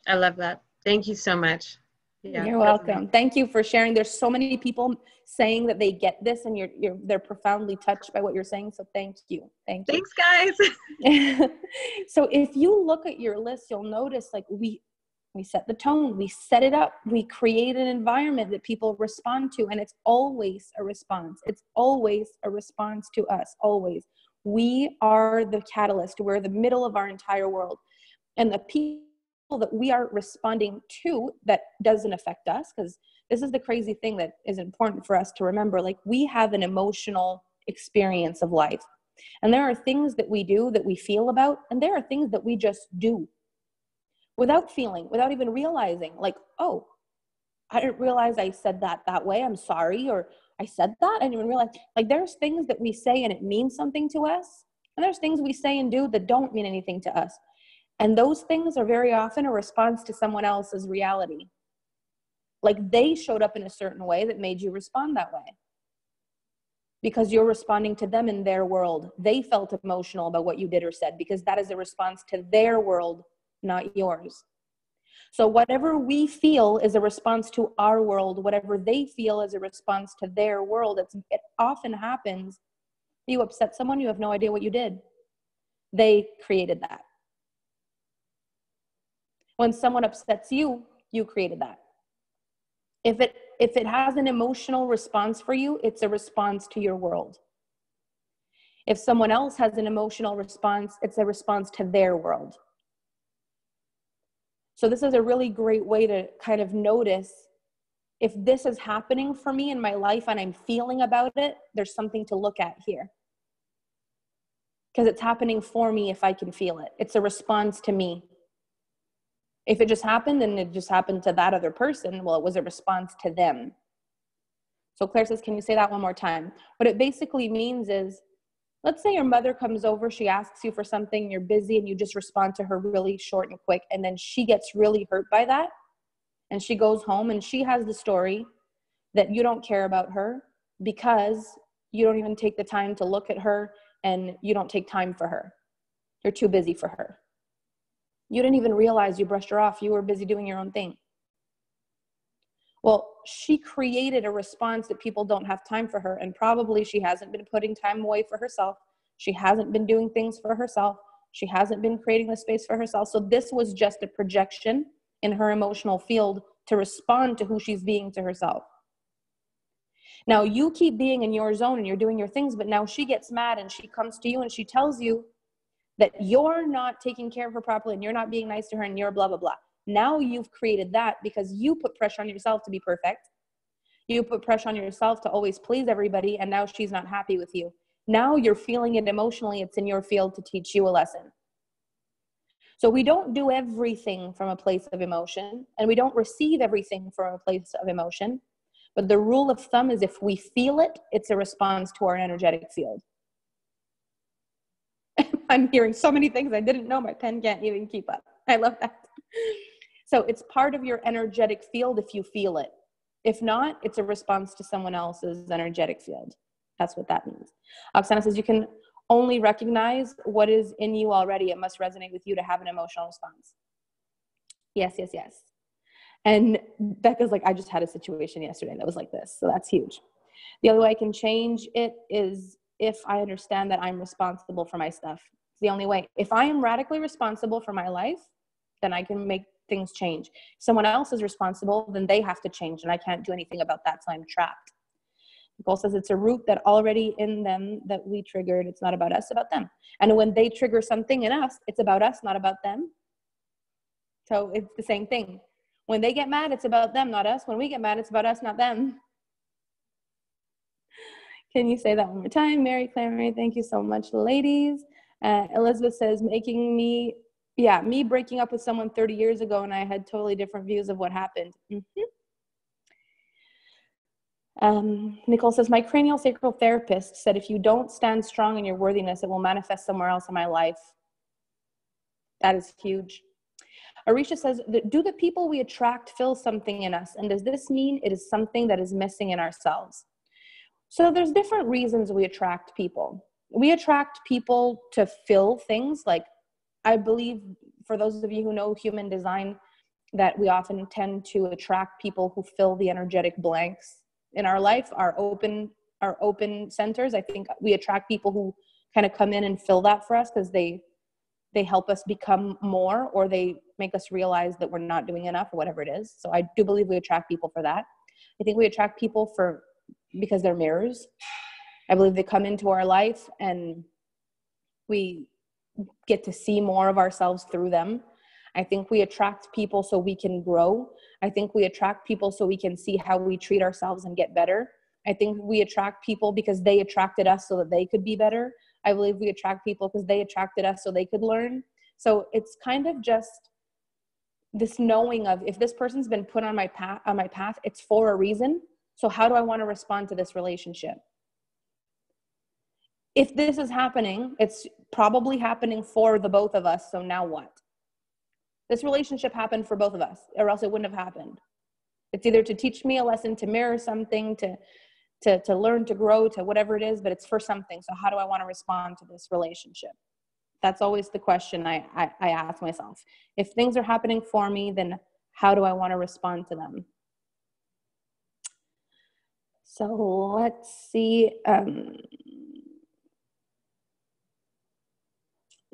I love that. Thank you so much. Yeah, you're welcome. Thank you for sharing. There's so many people saying that they get this, and they're profoundly touched by what you're saying. So thank you. Thank you. Thanks, guys. So if you look at your list, you'll notice like we set the tone, we set it up, we create an environment that people respond to, and it's always a response. It's always a response to us, always. We are the catalyst. We're the middle of our entire world. And the people that we are responding to that doesn't affect us, because this is the crazy thing that is important for us to remember. Like, we have an emotional experience of life, and there are things that we do that we feel about, and there are things that we just do without feeling, without even realizing, like, oh, I didn't realize I said that way, I'm sorry, or I said that, I didn't even realize. Like, there's things that we say and it means something to us, and there's things we say and do that don't mean anything to us. And those things are very often a response to someone else's reality. Like they showed up in a certain way that made you respond that way. Because you're responding to them in their world. They felt emotional about what you did or said because that is a response to their world, not yours. So whatever we feel is a response to our world. Whatever they feel is a response to their world. It often happens. You upset someone, you have no idea what you did. They created that. When someone upsets you, you created that. If it has an emotional response for you, it's a response to your world. If someone else has an emotional response, it's a response to their world. So this is a really great way to kind of notice if this is happening for me in my life and I'm feeling about it, there's something to look at here. Because it's happening for me if I can feel it. It's a response to me. If it just happened and it just happened to that other person, well, it was a response to them. So Claire says, can you say that one more time? What it basically means is, let's say your mother comes over, she asks you for something, you're busy, and you just respond to her really short and quick, and then she gets really hurt by that, and she goes home, and she has the story that you don't care about her because you don't even take the time to look at her, and you don't take time for her. You're too busy for her. You didn't even realize you brushed her off. You were busy doing your own thing. Well, she created a response that people don't have time for her, and probably she hasn't been putting time away for herself. She hasn't been doing things for herself. She hasn't been creating the space for herself. So this was just a projection in her emotional field to respond to who she's being to herself. Now you keep being in your zone and you're doing your things, but now she gets mad and she comes to you and she tells you that you're not taking care of her properly and you're not being nice to her and you're blah, blah, blah. Now you've created that because you put pressure on yourself to be perfect. You put pressure on yourself to always please everybody, and now she's not happy with you. Now you're feeling it emotionally. It's in your field to teach you a lesson. So we don't do everything from a place of emotion, and we don't receive everything from a place of emotion. But the rule of thumb is if we feel it, it's a response to our energetic field. I'm hearing so many things I didn't know. My pen can't even keep up. I love that. So it's part of your energetic field if you feel it. If not, it's a response to someone else's energetic field. That's what that means. Oksana says you can only recognize what is in you already. It must resonate with you to have an emotional response. Yes, yes, yes. And Becca's like, I just had a situation yesterday that was like this. So that's huge. The other way I can change it is if I understand that I'm responsible for my stuff. It's the only way. If I am radically responsible for my life, then I can make things change. If someone else is responsible, then they have to change, and I can't do anything about that, so I'm trapped. Nicole says it's a root that already in them that we triggered. It's not about us, about them. And when they trigger something in us, it's about us, not about them. So it's the same thing. When they get mad, it's about them, not us. When we get mad, it's about us, not them. Can you say that one more time? Mary Claire, thank you so much, ladies. Elizabeth says, me breaking up with someone 30 years ago and I had totally different views of what happened. Nicole says, my craniosacral therapist said, if you don't stand strong in your worthiness, it will manifest somewhere else in my life. That is huge. Arisha says, do the people we attract feel something in us? And does this mean it is something that is missing in ourselves? So there's different reasons we attract people. We attract people to fill things. Like, I believe, for those of you who know human design, that we often tend to attract people who fill the energetic blanks in our life, our open centers. I think we attract people who kind of come in and fill that for us because they help us become more, or they make us realize that we're not doing enough, or whatever it is. So I do believe we attract people for that. I think we attract people because they're mirrors. I believe they come into our life and we get to see more of ourselves through them. I think we attract people so we can grow. I think we attract people so we can see how we treat ourselves and get better. I think we attract people because they attracted us so that they could be better. I believe we attract people because they attracted us so they could learn. So it's kind of just this knowing of, if this person's been put on my path, it's for a reason. So how do I want to respond to this relationship? If this is happening, it's probably happening for the both of us. So now what? This relationship happened for both of us, or else it wouldn't have happened. It's either to teach me a lesson, to mirror something, to learn, to grow, to whatever it is, but it's for something. So how do I want to respond to this relationship? That's always the question I ask myself. If things are happening for me, then how do I want to respond to them? So let's see.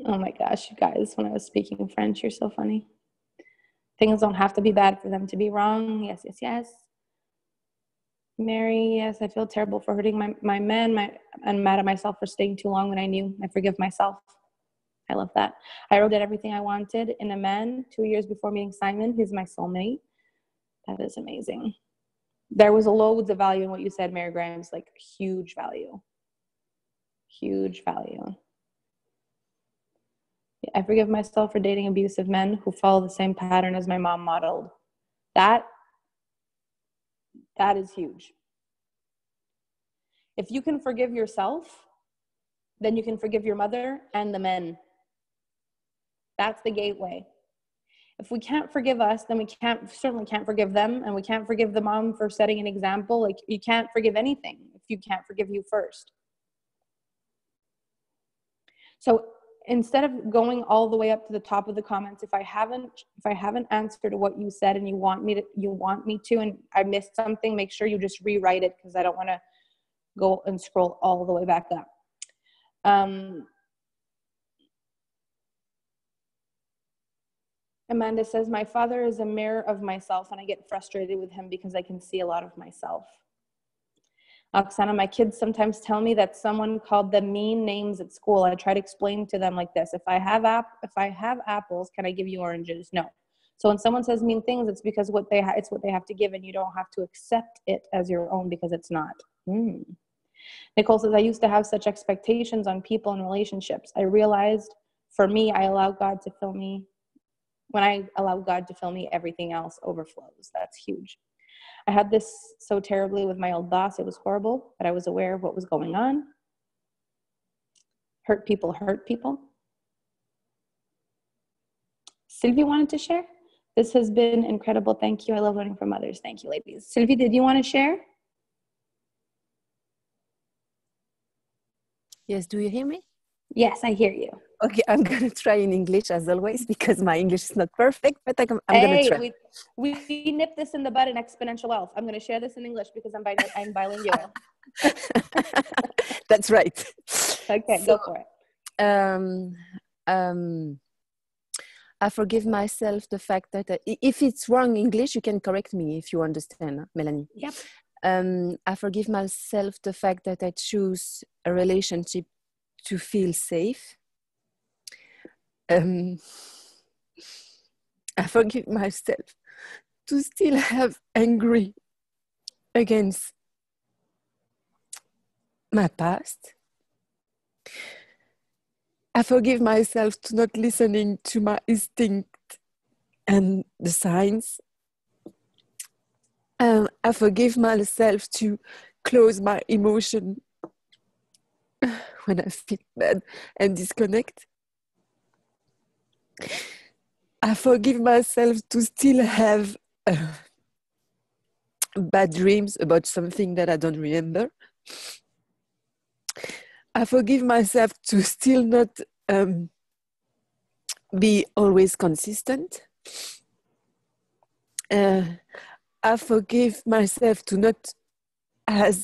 Oh my gosh, you guys, when I was speaking French, you're so funny. Things don't have to be bad for them to be wrong. Yes, yes, yes. Mary, yes, I feel terrible for hurting my men. I'm mad at myself for staying too long when I knew. I forgive myself. I love that. I wrote out everything I wanted in a man 2 years before meeting Simon. He's my soulmate. That is amazing. There was loads of value in what you said, Mary Graham's, like huge value. Huge value. I forgive myself for dating abusive men who follow the same pattern as my mom modeled. That is huge. If you can forgive yourself, then you can forgive your mother and the men. That's the gateway. If we can't forgive us, then we certainly can't forgive them, and we can't forgive the mom for setting an example. Like, you can't forgive anything if you can't forgive you first. So instead of going all the way up to the top of the comments, if I haven't answered what you said and you want me to, and I missed something, make sure you just rewrite it, because I don't want to go and scroll all the way back up. Amanda says, my father is a mirror of myself, and I get frustrated with him because I can see a lot of myself. Oksana, my kids sometimes tell me that someone called them mean names at school. I try to explain to them like this: if I have apples, can I give you oranges? No. So when someone says mean things, it's because it's what they have to give, and you don't have to accept it as your own, because it's not. Nicole says, I used to have such expectations on people and relationships. I realized for me, I allow God to fill me. When I allow God to fill me, everything else overflows. That's huge. I had this so terribly with my old boss. It was horrible, but I was aware of what was going on. Hurt people hurt people. Sylvie wanted to share. This has been incredible. Thank you. I love learning from others. Thank you, ladies. Sylvie, did you want to share? Yes, do you hear me? Yes, I hear you. Okay, I'm going to try in English as always, because my English is not perfect, but I'm going to try. We nip this in the bud in exponential wealth. I'm going to share this in English because I'm bilingual. That's right. Okay, so, go for it. I forgive myself the fact that if it's wrong English, you can correct me if you understand, Melanie. Yep. I forgive myself the fact that I choose a relationship to feel safe. I forgive myself to still have angry against my past. I forgive myself to not listening to my instinct and the signs. I forgive myself to close my emotion when I feel bad and disconnect. I forgive myself to still have bad dreams about something that I don't remember. I forgive myself to still not be always consistent. I forgive myself to not have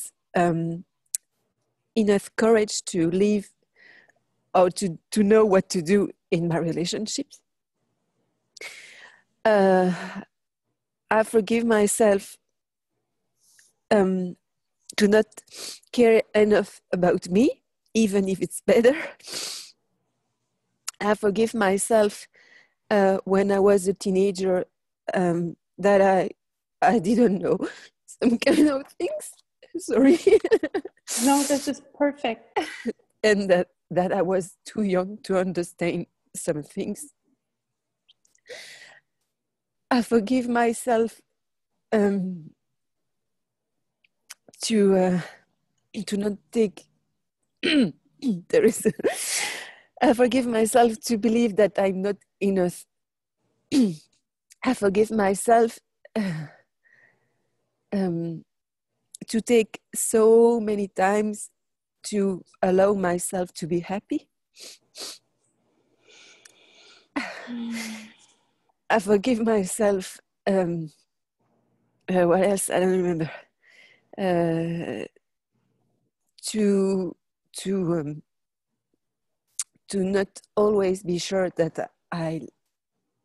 enough courage to live or to know what to do in my relationships. I forgive myself to not care enough about me, even if it's better. I forgive myself when I was a teenager that I didn't know some kind of things. Sorry. No, this is perfect. And that I was too young to understand some things. I forgive myself to not take. I forgive myself to believe that I'm not enough I forgive myself to take so many times to allow myself to be happy. I forgive myself. What else? I don't remember. To not always be sure that I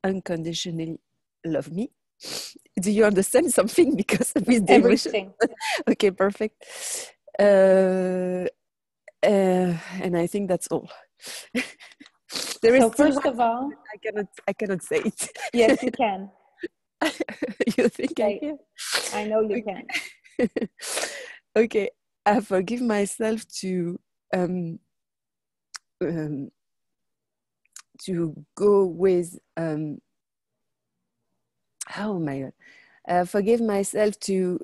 unconditionally love me. Do you understand something? Because with the Everything. Okay, perfect. And I think that's all. There is So first of all, I cannot say it. yes, you can. You think I Right. can? I know you can. Okay, I forgive myself to go with oh my God, forgive myself to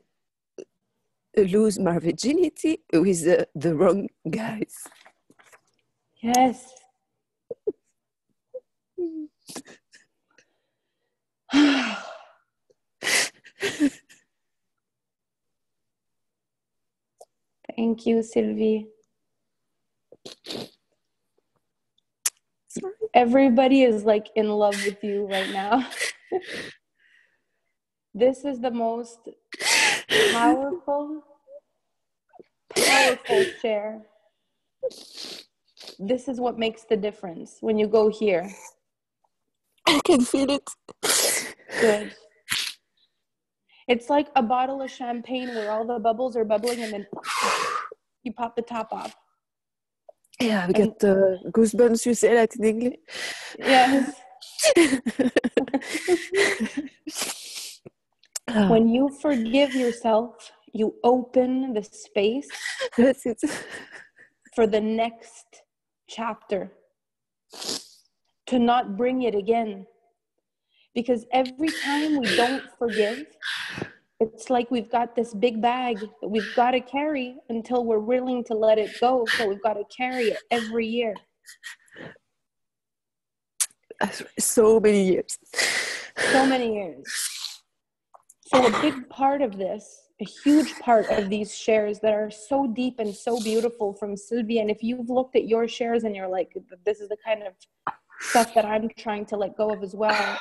lose my virginity with the wrong guys. Yes. Thank you, Sylvie. Sorry. Everybody is like in love with you right now. This is the most powerful share. This is what makes the difference when you go here. I can feel it. Good. It's like a bottle of champagne where all the bubbles are bubbling and then you pop the top off. Yeah, I got goosebumps. You say that in English? Yes. When you forgive yourself, you open the space That's it. for the next chapter, to not bring it again. Because every time we don't forgive, it's like we've got this big bag that we've got to carry until we're willing to let it go. So we've got to carry it every year. So many years. So many years. So a big part of this, a huge part of these shares that are so deep and so beautiful from Sylvie, and if you've looked at your shares and you're like, this is the kind of stuff that I'm trying to let go of as well,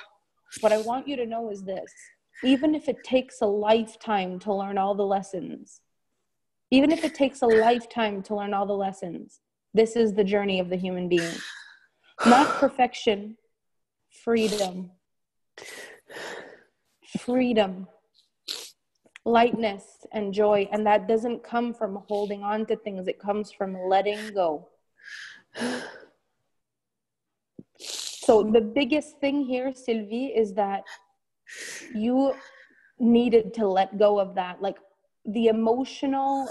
what I want you to know is this: even if it takes a lifetime to learn all the lessons, even if it takes a lifetime to learn all the lessons, this is the journey of the human being. Not perfection, freedom. Freedom, lightness, and joy. And that doesn't come from holding on to things. It comes from letting go. So the biggest thing here, Sylvie, is that you needed to let go of that. Like the emotional,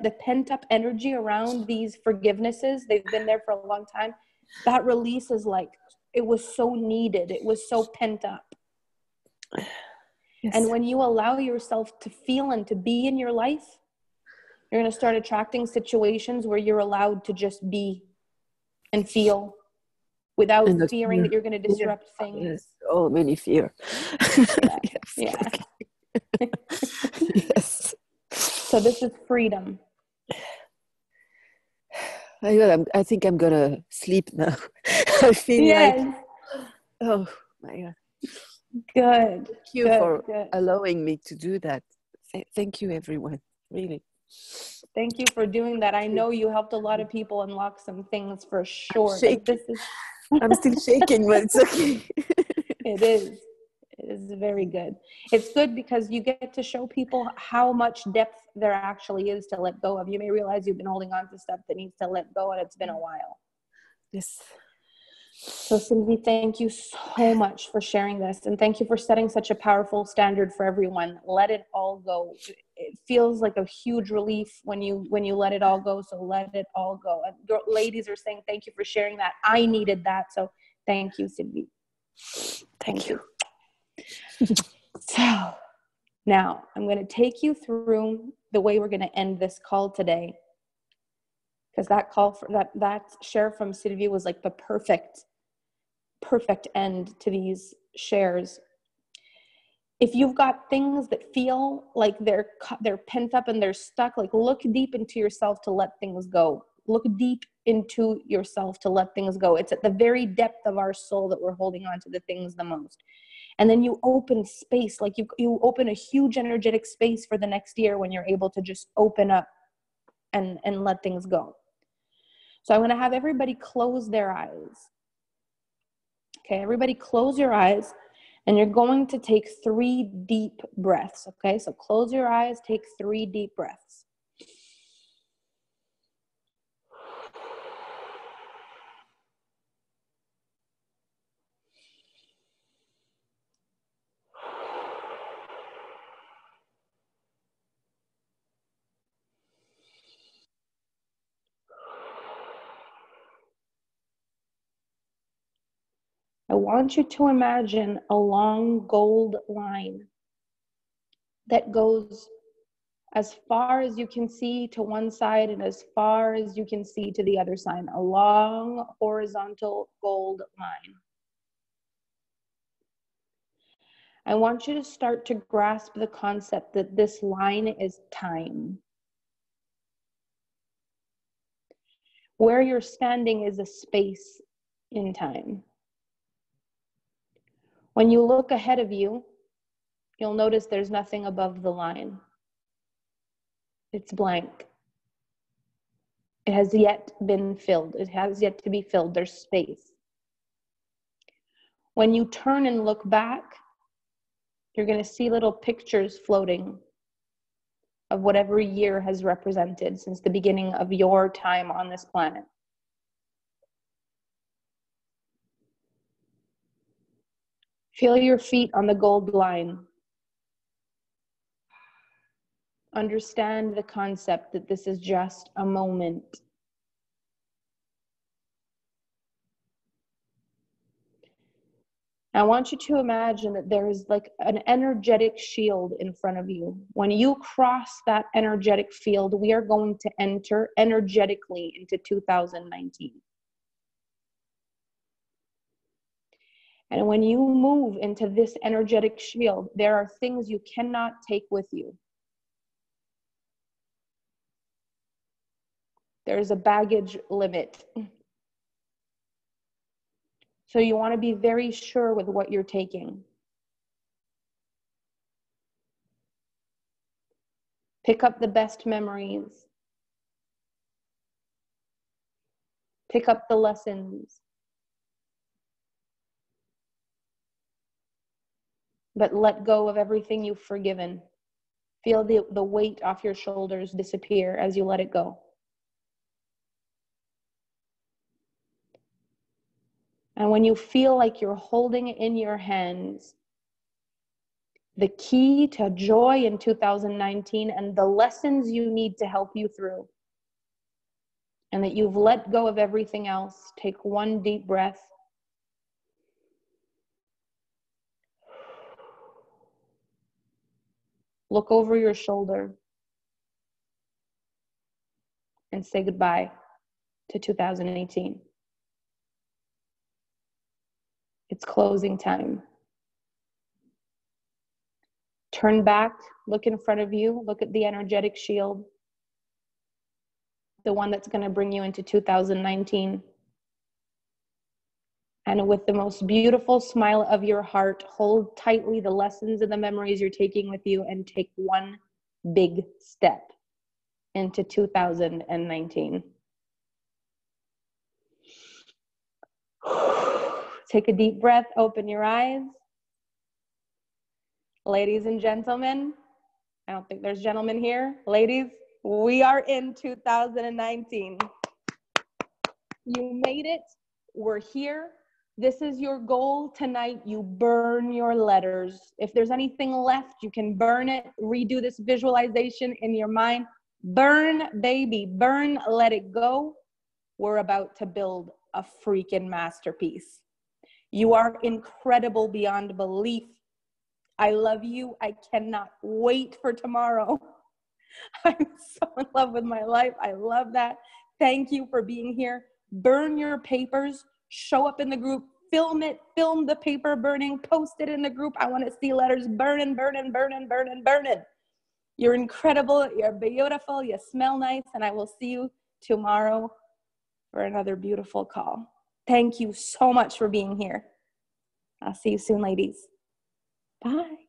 the pent-up energy around these forgivenesses, they've been there for a long time. That release is like, it was so needed. It was so pent up. Yes. And when you allow yourself to feel and to be in your life, you're going to start attracting situations where you're allowed to just be and feel without fearing that you're going to disrupt things. Yes, oh, many fear. Yeah. Yes. So this is freedom. I think I'm going to sleep now. I feel like, oh my God. Good. Thank you for allowing me to do that. Thank you, everyone. Really. Thank you for doing that. I know you helped a lot of people unlock some things for sure. I'm still shaking, but it's okay. It is. It is very good. It's good because you get to show people how much depth there actually is to let go of. You may realize you've been holding on to stuff that needs to let go, and it's been a while. Yes. So Sylvie, thank you so much for sharing this, and thank you for setting such a powerful standard for everyone. Let it all go. It feels like a huge relief when you let it all go. So let it all go. And ladies are saying thank you for sharing that. I needed that. So thank you, Sylvie. Thank you. So now I'm going to take you through the way we're going to end this call today, because that call for that share from Sylvie was like the perfect end to these shares. If you've got things that feel like they're pent up and they're stuck, like look deep into yourself to let things go. Look deep into yourself to let things go. It's at the very depth of our soul that we're holding on to the things the most. And then you open space, like you open a huge energetic space for the next year when you're able to just open up and let things go. So I'm going to have everybody close their eyes. Okay, everybody close your eyes, and you're going to take 3 deep breaths. Okay, so close your eyes, take 3 deep breaths. I want you to imagine a long gold line that goes as far as you can see to one side and as far as you can see to the other side. A long horizontal gold line. I want you to start to grasp the concept that this line is time. Where you're standing is a space in time. When you look ahead of you, you'll notice there's nothing above the line. It's blank. It has yet been filled. It has yet to be filled. There's space. When you turn and look back, you're going to see little pictures floating of whatever year has represented since the beginning of your time on this planet. Feel your feet on the gold line. Understand the concept that this is just a moment. I want you to imagine that there is like an energetic shield in front of you. When you cross that energetic field, we are going to enter energetically into 2019. And when you move into this energetic shield, there are things you cannot take with you. There's a baggage limit. So you want to be very sure with what you're taking. Pick up the best memories. Pick up the lessons. But let go of everything you've forgiven. Feel the weight off your shoulders disappear as you let it go. And when you feel like you're holding it in your hands, the key to joy in 2019 and the lessons you need to help you through, and that you've let go of everything else, take 1 deep breath. Look over your shoulder and say goodbye to 2018. It's closing time. Turn back, look in front of you, look at the energetic shield, the one that's going to bring you into 2019. And with the most beautiful smile of your heart, hold tightly the lessons and the memories you're taking with you and take 1 big step into 2019. Take a deep breath, open your eyes. Ladies and gentlemen, I don't think there's gentlemen here. Ladies, we are in 2019. You made it. We're here. This is your goal tonight. You burn your letters. If there's anything left, you can burn it. Redo this visualization in your mind. Burn, baby, burn, let it go. We're about to build a freaking masterpiece. You are incredible beyond belief. I love you. I cannot wait for tomorrow. I'm so in love with my life. I love that. Thank you for being here. Burn your papers. Show up in the group film it, film the paper burning, post it in the group. I want to see letters burning, burning, burning, burning, burning. You're incredible. You're beautiful. You smell nice. And I will see you tomorrow for another beautiful call. Thank you so much for being here. I'll see you soon, ladies. Bye.